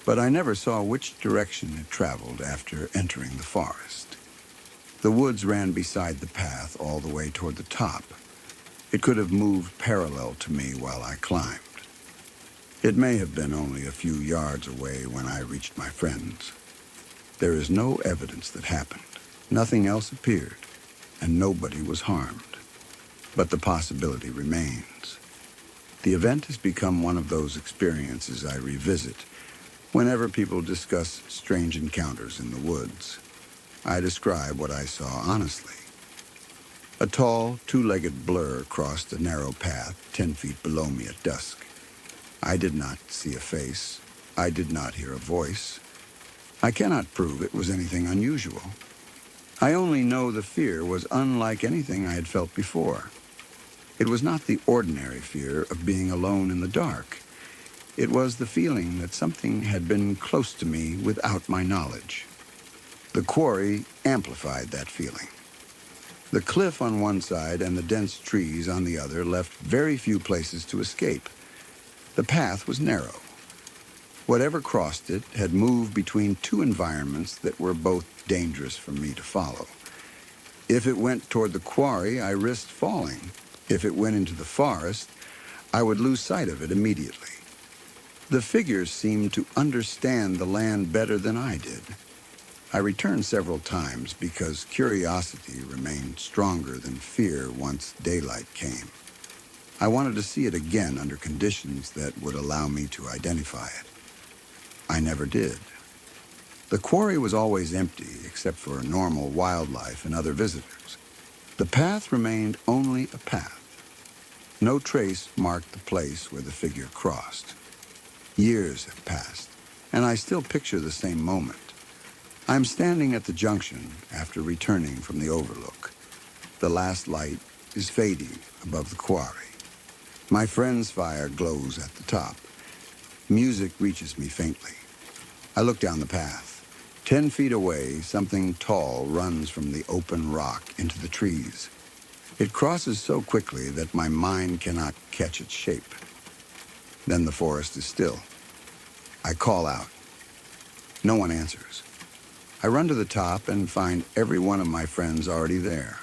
But I never saw which direction it traveled after entering the forest. The woods ran beside the path all the way toward the top. It could have moved parallel to me while I climbed. It may have been only a few yards away when I reached my friends. There is no evidence that happened. Nothing else appeared, and nobody was harmed. But the possibility remains. The event has become one of those experiences I revisit whenever people discuss strange encounters in the woods. I describe what I saw honestly. A tall, two-legged blur crossed a narrow path 10 feet below me at dusk. I did not see a face. I did not hear a voice. I cannot prove it was anything unusual. I only know the fear was unlike anything I had felt before. It was not the ordinary fear of being alone in the dark. It was the feeling that something had been close to me without my knowledge. The quarry amplified that feeling. The cliff on one side and the dense trees on the other left very few places to escape. The path was narrow. Whatever crossed it had moved between two environments that were both dangerous for me to follow. If it went toward the quarry, I risked falling. If it went into the forest, I would lose sight of it immediately. The figures seemed to understand the land better than I did. I returned several times because curiosity remained stronger than fear once daylight came. I wanted to see it again under conditions that would allow me to identify it. I never did. The quarry was always empty except for normal wildlife and other visitors. The path remained only a path. No trace marked the place where the figure crossed. Years have passed, and I still picture the same moment. I'm standing at the junction after returning from the overlook. The last light is fading above the quarry. My friend's fire glows at the top. Music reaches me faintly. I look down the path. 10 feet away, something tall runs from the open rock into the trees. It crosses so quickly that my mind cannot catch its shape. Then the forest is still. I call out. No one answers. I run to the top and find every one of my friends already there.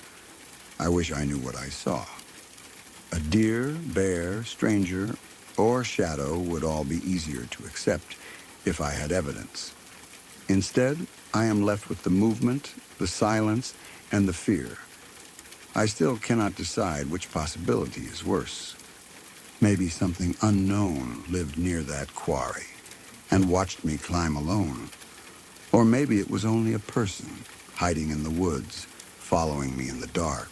I wish I knew what I saw. A deer, bear, stranger, or shadow would all be easier to accept if I had evidence. Instead, I am left with the movement, the silence, and the fear. I still cannot decide which possibility is worse. Maybe something unknown lived near that quarry and watched me climb alone. Or maybe it was only a person hiding in the woods, following me in the dark.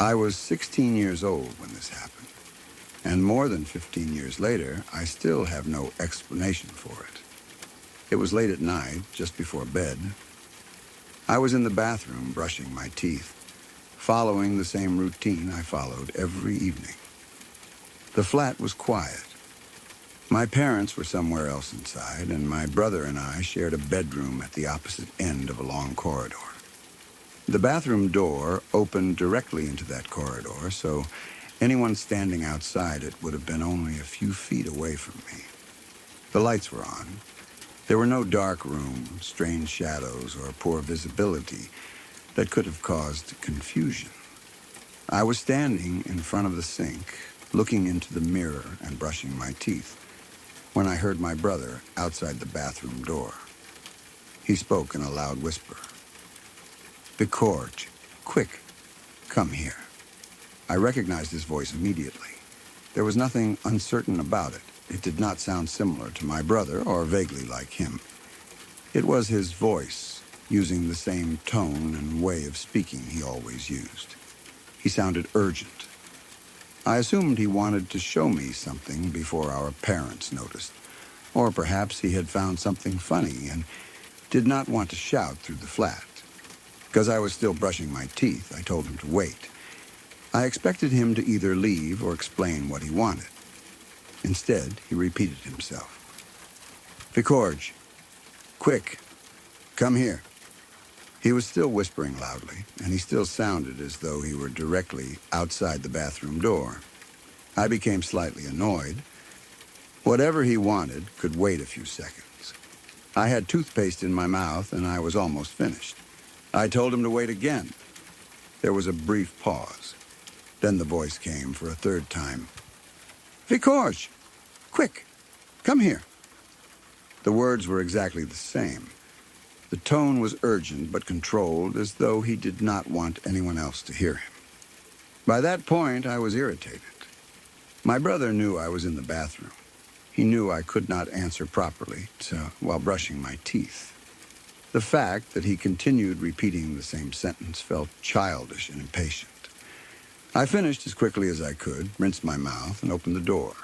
I was 16 years old when this happened, and more than 15 years later, I still have no explanation for it. It was late at night, just before bed. I was in the bathroom brushing my teeth, following the same routine I followed every evening. The flat was quiet. My parents were somewhere else inside, and my brother and I shared a bedroom at the opposite end of a long corridor. The bathroom door opened directly into that corridor, so anyone standing outside it would have been only a few feet away from me. The lights were on. There were no dark rooms, strange shadows, or poor visibility that could have caused confusion. I was standing in front of the sink, looking into the mirror and brushing my teeth, when I heard my brother outside the bathroom door. He spoke in a loud whisper. "Vicorge, quick, come here." I recognized his voice immediately. There was nothing uncertain about it. It did not sound similar to my brother or vaguely like him. It was his voice, using the same tone and way of speaking he always used. He sounded urgent. I assumed he wanted to show me something before our parents noticed, or perhaps he had found something funny and did not want to shout through the flat. Because I was still brushing my teeth, I told him to wait. I expected him to either leave or explain what he wanted. Instead, he repeated himself. "Vicorge, quick, come here." He was still whispering loudly, and he still sounded as though he were directly outside the bathroom door. I became slightly annoyed. Whatever he wanted could wait a few seconds. I had toothpaste in my mouth, and I was almost finished. I told him to wait again. There was a brief pause. Then the voice came for a third time. "Vicorge, quick, come here." The words were exactly the same. The tone was urgent but controlled, as though he did not want anyone else to hear him. By that point, I was irritated. My brother knew I was in the bathroom. He knew I could not answer properly while brushing my teeth. The fact that he continued repeating the same sentence felt childish and impatient. I finished as quickly as I could, rinsed my mouth, and opened the door.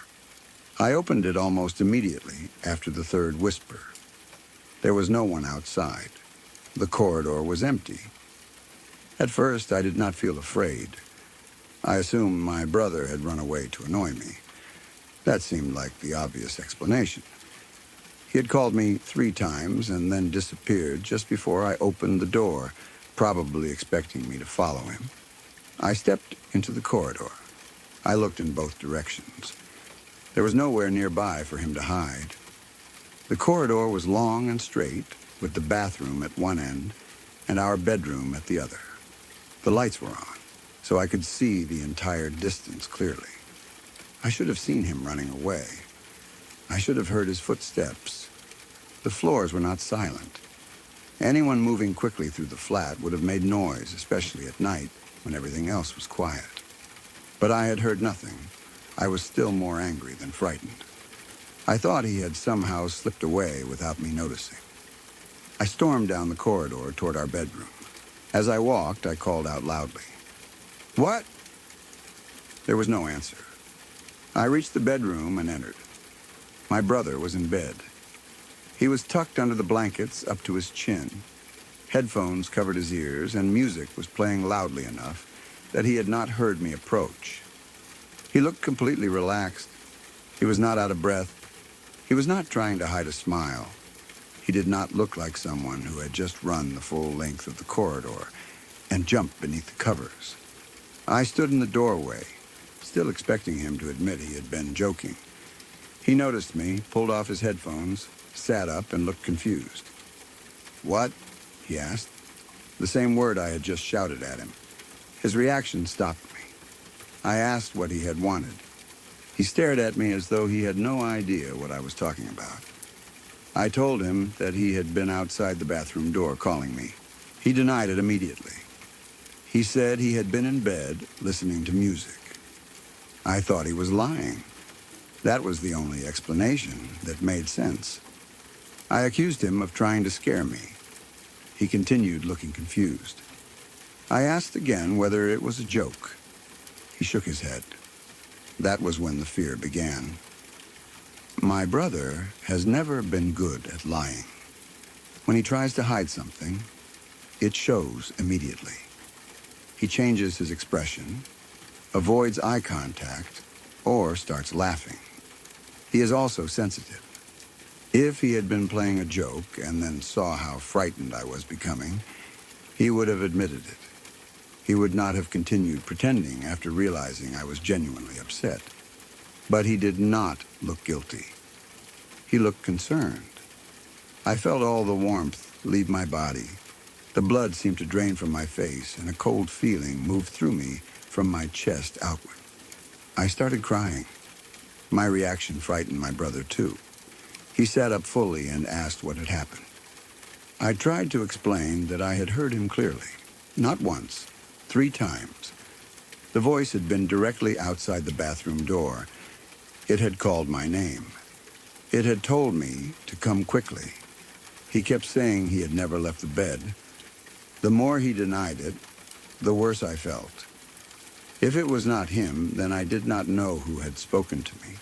I opened it almost immediately after the third whisper. There was no one outside. The corridor was empty. At first, I did not feel afraid. I assumed my brother had run away to annoy me. That seemed like the obvious explanation. He had called me 3 times and then disappeared just before I opened the door, probably expecting me to follow him. I stepped into the corridor. I looked in both directions. There was nowhere nearby for him to hide. The corridor was long and straight, with the bathroom at one end and our bedroom at the other. The lights were on, so I could see the entire distance clearly. I should have seen him running away. I should have heard his footsteps. The floors were not silent. Anyone moving quickly through the flat would have made noise, especially at night when everything else was quiet. But I had heard nothing. I was still more angry than frightened. I thought he had somehow slipped away without me noticing. I stormed down the corridor toward our bedroom. As I walked, I called out loudly, "What?" There was no answer. I reached the bedroom and entered. My brother was in bed. He was tucked under the blankets up to his chin. Headphones covered his ears, and music was playing loudly enough that he had not heard me approach. He looked completely relaxed. He was not out of breath. He was not trying to hide a smile. He did not look like someone who had just run the full length of the corridor and jumped beneath the covers. I stood in the doorway, still expecting him to admit he had been joking. He noticed me, pulled off his headphones, sat up, and looked confused. "What?" he asked, the same word I had just shouted at him. His reaction stopped me. I asked what he had wanted. He stared at me as though he had no idea what I was talking about. I told him that he had been outside the bathroom door calling me. He denied it immediately. He said he had been in bed listening to music. I thought he was lying. That was the only explanation that made sense. I accused him of trying to scare me. He continued looking confused. I asked again whether it was a joke. He shook his head. That was when the fear began. My brother has never been good at lying. When he tries to hide something, it shows immediately. He changes his expression, avoids eye contact, or starts laughing. He is also sensitive. If he had been playing a joke and then saw how frightened I was becoming, he would have admitted it. He would not have continued pretending after realizing I was genuinely upset. But he did not look guilty. He looked concerned. I felt all the warmth leave my body. The blood seemed to drain from my face, and a cold feeling moved through me from my chest outward. I started crying. My reaction frightened my brother, too. He sat up fully and asked what had happened. I tried to explain that I had heard him clearly. Not once, 3 times. The voice had been directly outside the bathroom door. It had called my name. It had told me to come quickly. He kept saying he had never left the bed. The more he denied it, the worse I felt. If it was not him, then I did not know who had spoken to me.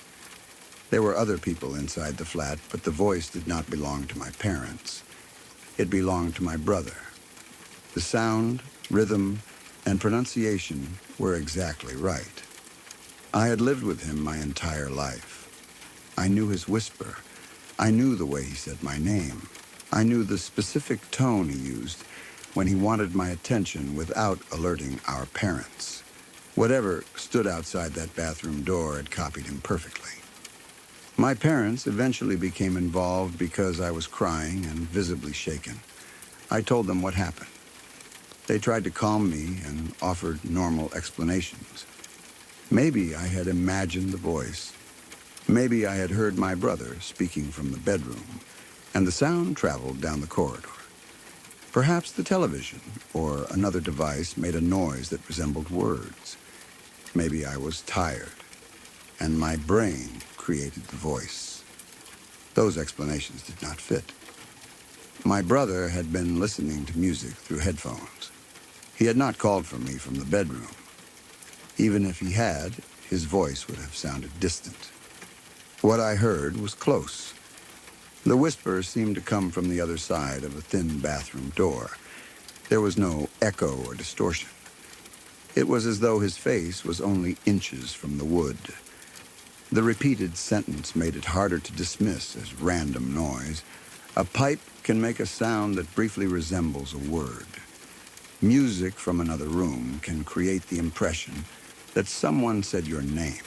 There were other people inside the flat, but the voice did not belong to my parents. It belonged to my brother. The sound, rhythm, and pronunciation were exactly right. I had lived with him my entire life. I knew his whisper. I knew the way he said my name. I knew the specific tone he used when he wanted my attention without alerting our parents. Whatever stood outside that bathroom door had copied him perfectly. My parents eventually became involved because I was crying and visibly shaken. I told them what happened. They tried to calm me and offered normal explanations. Maybe I had imagined the voice. Maybe I had heard my brother speaking from the bedroom, and the sound traveled down the corridor. Perhaps the television or another device made a noise that resembled words. Maybe I was tired, and my brain created the voice. Those explanations did not fit. My brother had been listening to music through headphones. He had not called for me from the bedroom. Even if he had, his voice would have sounded distant. What I heard was close. The whisper seemed to come from the other side of a thin bathroom door. There was no echo or distortion. It was as though his face was only inches from the wood. The repeated sentence made it harder to dismiss as random noise. A pipe can make a sound that briefly resembles a word. Music from another room can create the impression that someone said your name.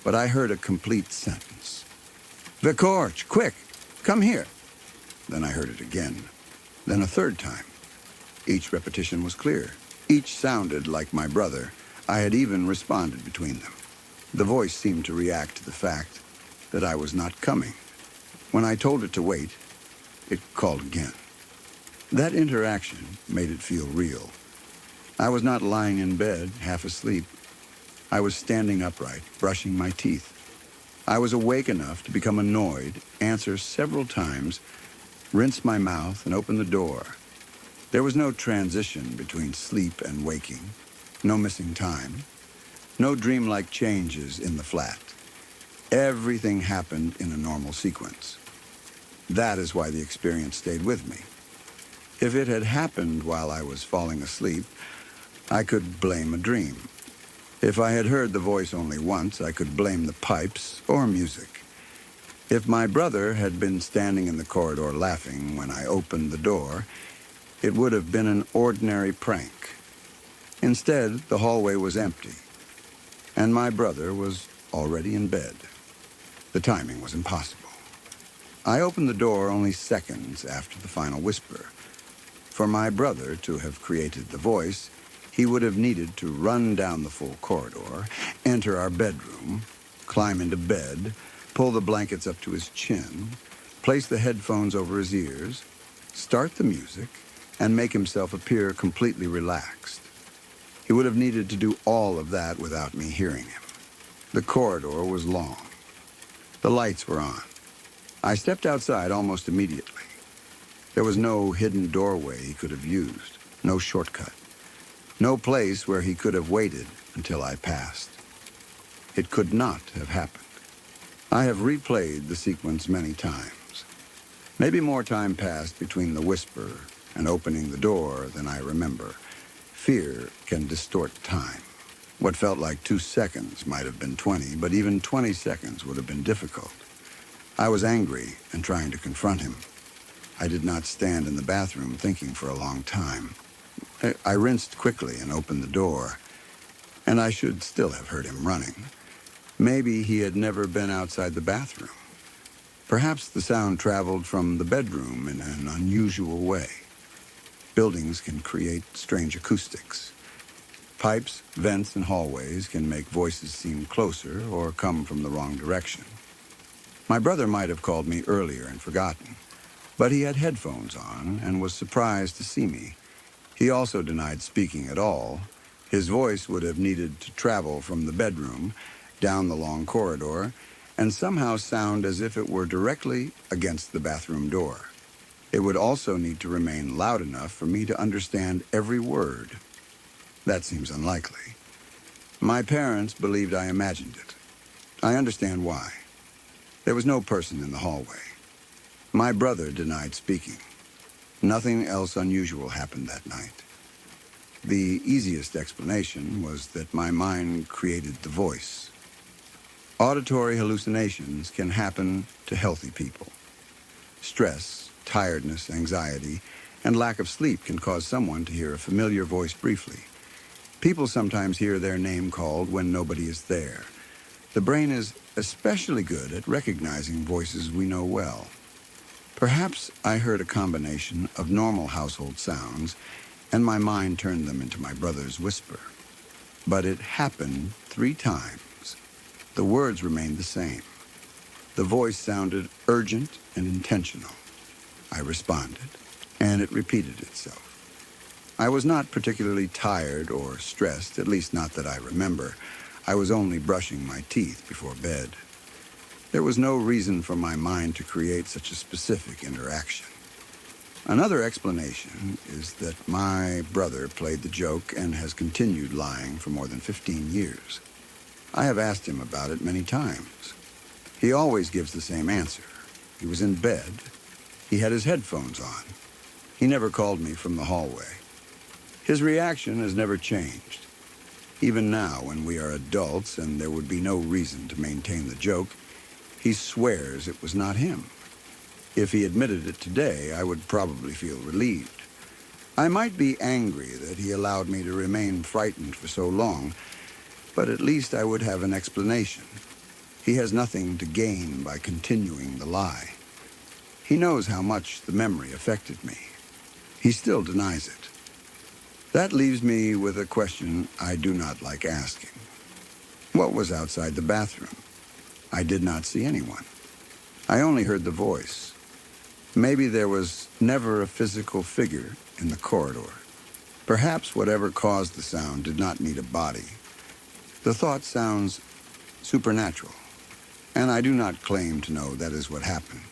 But I heard a complete sentence. "Vicorch, quick, come here." Then I heard it again. Then a third time. Each repetition was clear. Each sounded like my brother. I had even responded between them. The voice seemed to react to the fact that I was not coming. When I told it to wait, it called again. That interaction made it feel real. I was not lying in bed, half asleep. I was standing upright, brushing my teeth. I was awake enough to become annoyed, answer several times, rinse my mouth, and open the door. There was no transition between sleep and waking, no missing time, no dreamlike changes in the flat. Everything happened in a normal sequence. That is why the experience stayed with me. If it had happened while I was falling asleep, I could blame a dream. If I had heard the voice only once, I could blame the pipes or music. If my brother had been standing in the corridor laughing when I opened the door, it would have been an ordinary prank. Instead, the hallway was empty, and my brother was already in bed. The timing was impossible. I opened the door only seconds after the final whisper. For my brother to have created the voice, he would have needed to run down the full corridor, enter our bedroom, climb into bed, pull the blankets up to his chin, place the headphones over his ears, start the music, and make himself appear completely relaxed. He would have needed to do all of that without me hearing him. The corridor was long. The lights were on. I stepped outside almost immediately. There was no hidden doorway he could have used, no shortcut, no place where he could have waited until I passed. It could not have happened. I have replayed the sequence many times. Maybe more time passed between the whisper and opening the door than I remember. Fear can distort time. What felt like 2 seconds might have been 20, but even 20 seconds would have been difficult. I was angry and trying to confront him. I did not stand in the bathroom thinking for a long time. I rinsed quickly and opened the door, and I should still have heard him running. Maybe he had never been outside the bathroom. Perhaps the sound traveled from the bedroom in an unusual way. Buildings can create strange acoustics. Pipes, vents, and hallways can make voices seem closer or come from the wrong direction. My brother might have called me earlier and forgotten, but he had headphones on and was surprised to see me. He also denied speaking at all. His voice would have needed to travel from the bedroom, down the long corridor, and somehow sound as if it were directly against the bathroom door. It would also need to remain loud enough for me to understand every word. That seems unlikely. My parents believed I imagined it. I understand why. There was no person in the hallway. My brother denied speaking. Nothing else unusual happened that night. The easiest explanation was that my mind created the voice. Auditory hallucinations can happen to healthy people. Stress, tiredness, anxiety, and lack of sleep can cause someone to hear a familiar voice briefly. People sometimes hear their name called when nobody is there. The brain is especially good at recognizing voices we know well. Perhaps I heard a combination of normal household sounds, and my mind turned them into my brother's whisper. But it happened 3 times. The words remained the same. The voice sounded urgent and intentional. I responded, and it repeated itself. I was not particularly tired or stressed, at least not that I remember. I was only brushing my teeth before bed. There was no reason for my mind to create such a specific interaction. Another explanation is that my brother played the joke and has continued lying for more than 15 years. I have asked him about it many times. He always gives the same answer. He was in bed. He had his headphones on. He never called me from the hallway. His reaction has never changed. Even now, when we are adults and there would be no reason to maintain the joke, he swears it was not him. If he admitted it today, I would probably feel relieved. I might be angry that he allowed me to remain frightened for so long, but at least I would have an explanation. He has nothing to gain by continuing the lie. He knows how much the memory affected me. He still denies it. That leaves me with a question I do not like asking. What was outside the bathroom? I did not see anyone. I only heard the voice. Maybe there was never a physical figure in the corridor. Perhaps whatever caused the sound did not need a body. The thought sounds supernatural, and I do not claim to know that is what happened.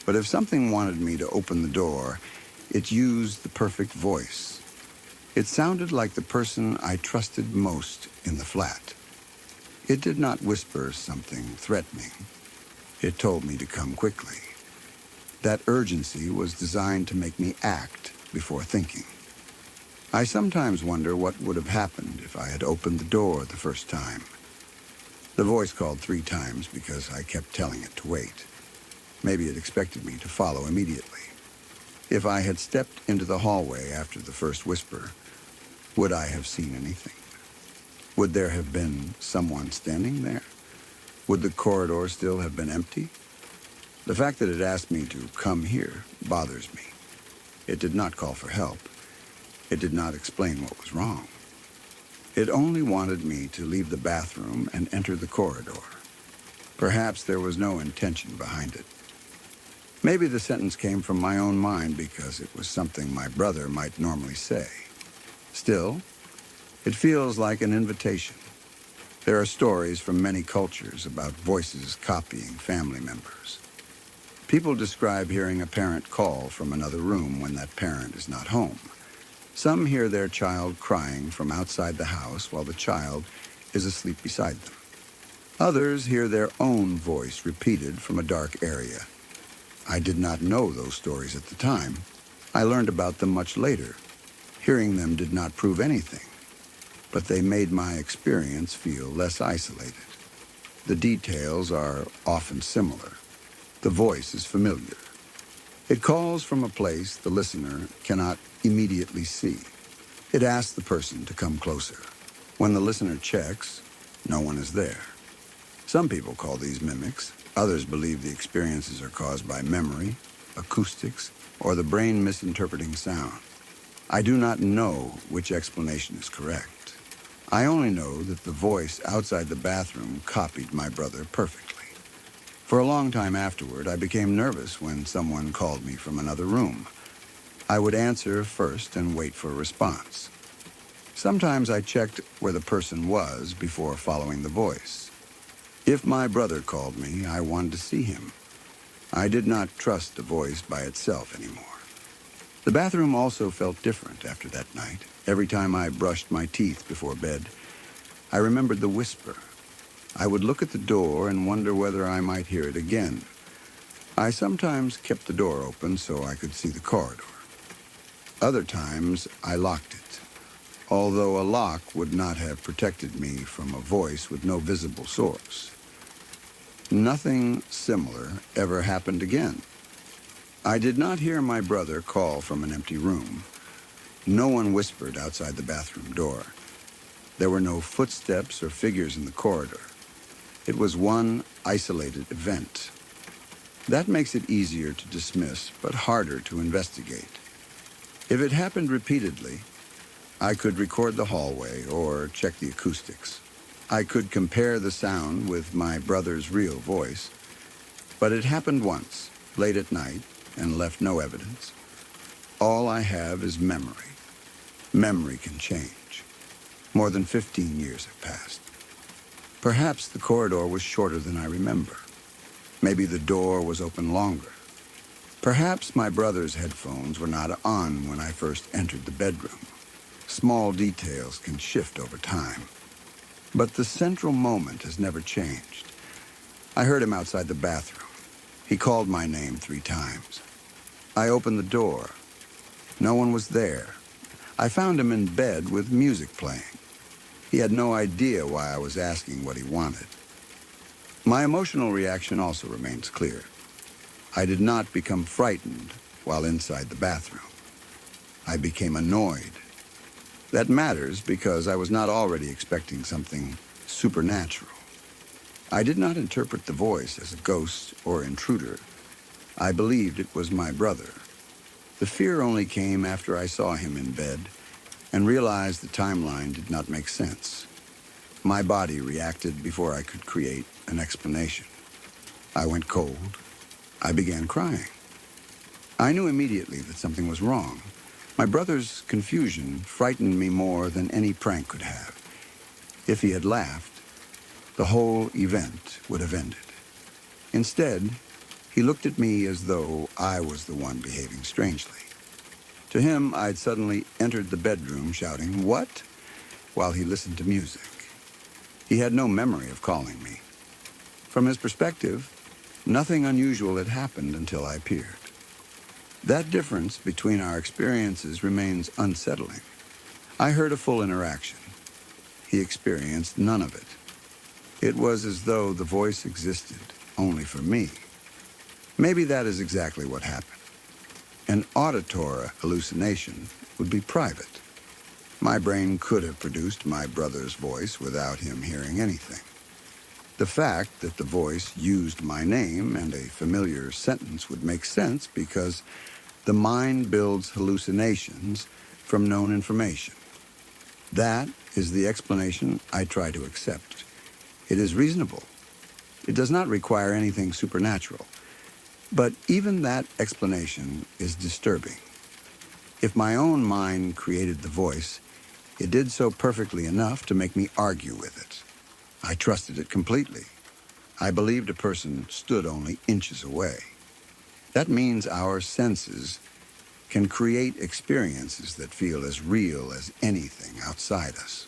But if something wanted me to open the door, it used the perfect voice. It sounded like the person I trusted most in the flat. It did not whisper something threatening. It told me to come quickly. That urgency was designed to make me act before thinking. I sometimes wonder what would have happened if I had opened the door the first time. The voice called 3 times because I kept telling it to wait. Maybe it expected me to follow immediately. If I had stepped into the hallway after the first whisper, would I have seen anything? Would there have been someone standing there? Would the corridor still have been empty? The fact that it asked me to come here bothers me. It did not call for help. It did not explain what was wrong. It only wanted me to leave the bathroom and enter the corridor. Perhaps there was no intention behind it. Maybe the sentence came from my own mind because it was something my brother might normally say. Still, it feels like an invitation. There are stories from many cultures about voices copying family members. People describe hearing a parent call from another room when that parent is not home. Some hear their child crying from outside the house while the child is asleep beside them. Others hear their own voice repeated from a dark area. I did not know those stories at the time. I learned about them much later. Hearing them did not prove anything, but they made my experience feel less isolated. The details are often similar. The voice is familiar. It calls from a place the listener cannot immediately see. It asks the person to come closer. When the listener checks, no one is there. Some people call these mimics. Others believe the experiences are caused by memory, acoustics, or the brain misinterpreting sound. I do not know which explanation is correct. I only know that the voice outside the bathroom copied my brother perfectly. For a long time afterward, I became nervous when someone called me from another room. I would answer first and wait for a response. Sometimes I checked where the person was before following the voice. If my brother called me, I wanted to see him. I did not trust the voice by itself anymore. The bathroom also felt different after that night. Every time I brushed my teeth before bed, I remembered the whisper. I would look at the door and wonder whether I might hear it again. I sometimes kept the door open so I could see the corridor. Other times, I locked it, although a lock would not have protected me from a voice with no visible source. Nothing similar ever happened again. I did not hear my brother call from an empty room. No one whispered outside the bathroom door. There were no footsteps or figures in the corridor. It was one isolated event. That makes it easier to dismiss, but harder to investigate. If it happened repeatedly, I could record the hallway or check the acoustics. I could compare the sound with my brother's real voice. But it happened once, late at night, and left no evidence. All I have is memory. Memory can change. More than 15 years have passed. Perhaps the corridor was shorter than I remember. Maybe the door was open longer. Perhaps my brother's headphones were not on when I first entered the bedroom. Small details can shift over time. But the central moment has never changed. I heard him outside the bathroom. He called my name 3 times. I opened the door. No one was there. I found him in bed with music playing. He had no idea why I was asking what he wanted. My emotional reaction also remains clear. I did not become frightened while inside the bathroom. I became annoyed. That matters because I was not already expecting something supernatural. I did not interpret the voice as a ghost or intruder. I believed it was my brother. The fear only came after I saw him in bed and realized the timeline did not make sense. My body reacted before I could create an explanation. I went cold. I began crying. I knew immediately that something was wrong. My brother's confusion frightened me more than any prank could have. If he had laughed, the whole event would have ended. Instead, he looked at me as though I was the one behaving strangely. To him, I'd suddenly entered the bedroom shouting, "What?" while he listened to music. He had no memory of calling me. From his perspective, nothing unusual had happened until I appeared. That difference between our experiences remains unsettling. I heard a full interaction. He experienced none of it. It was as though the voice existed only for me. Maybe that is exactly what happened. An auditory hallucination would be private. My brain could have produced my brother's voice without him hearing anything. The fact that the voice used my name and a familiar sentence would make sense because the mind builds hallucinations from known information. That is the explanation I try to accept. It is reasonable. It does not require anything supernatural. But even that explanation is disturbing. If my own mind created the voice, it did so perfectly enough to make me argue with it. I trusted it completely. I believed a person stood only inches away. That means our senses can create experiences that feel as real as anything outside us.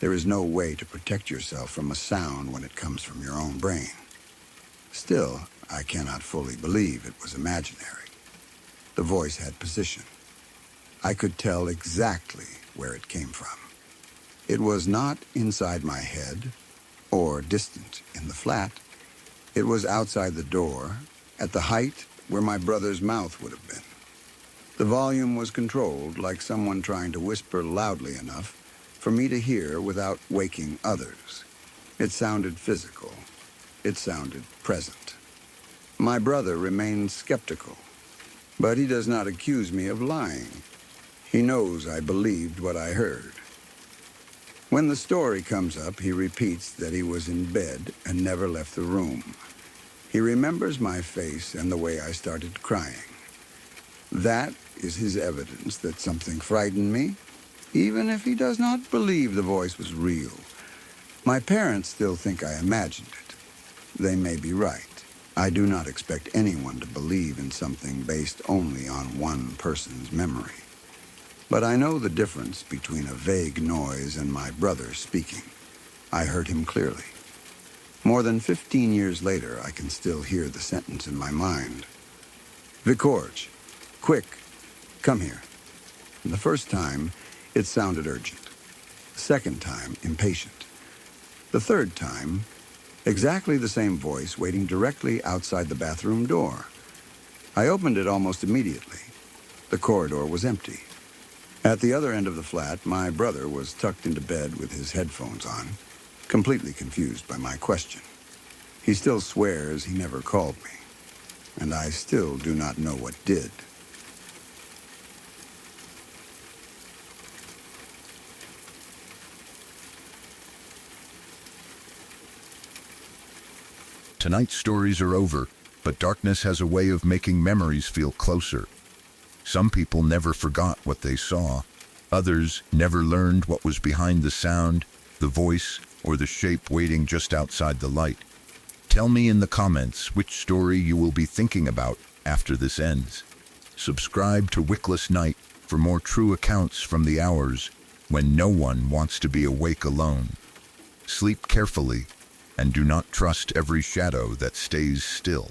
There is no way to protect yourself from a sound when it comes from your own brain. Still, I cannot fully believe it was imaginary. The voice had position. I could tell exactly where it came from. It was not inside my head or distant in the flat. It was outside the door, at the height where my brother's mouth would have been. The volume was controlled, like someone trying to whisper loudly enough for me to hear without waking others. It sounded physical. It sounded present. My brother remains skeptical, but he does not accuse me of lying. He knows I believed what I heard. When the story comes up, he repeats that he was in bed and never left the room. He remembers my face and the way I started crying. That is his evidence that something frightened me, even if he does not believe the voice was real. My parents still think I imagined it. They may be right. I do not expect anyone to believe in something based only on one person's memory. But I know the difference between a vague noise and my brother speaking. I heard him clearly. More than 15 years later, I can still hear the sentence in my mind. "Vicorge, quick, come here." And the first time, it sounded urgent. The second time, impatient. The third time, exactly the same voice waiting directly outside the bathroom door. I opened it almost immediately. The corridor was empty. At the other end of the flat, my brother was tucked into bed with his headphones on, completely confused by my question. He still swears he never called me, and I still do not know what did.
Tonight's stories are over, but darkness has a way of making memories feel closer. Some people never forgot what they saw. Others never learned what was behind the sound, the voice, or the shape waiting just outside the light. Tell me in the comments which story you will be thinking about after this ends. Subscribe to Wickless Night for more true accounts from the hours when no one wants to be awake alone. Sleep carefully, and do not trust every shadow that stays still.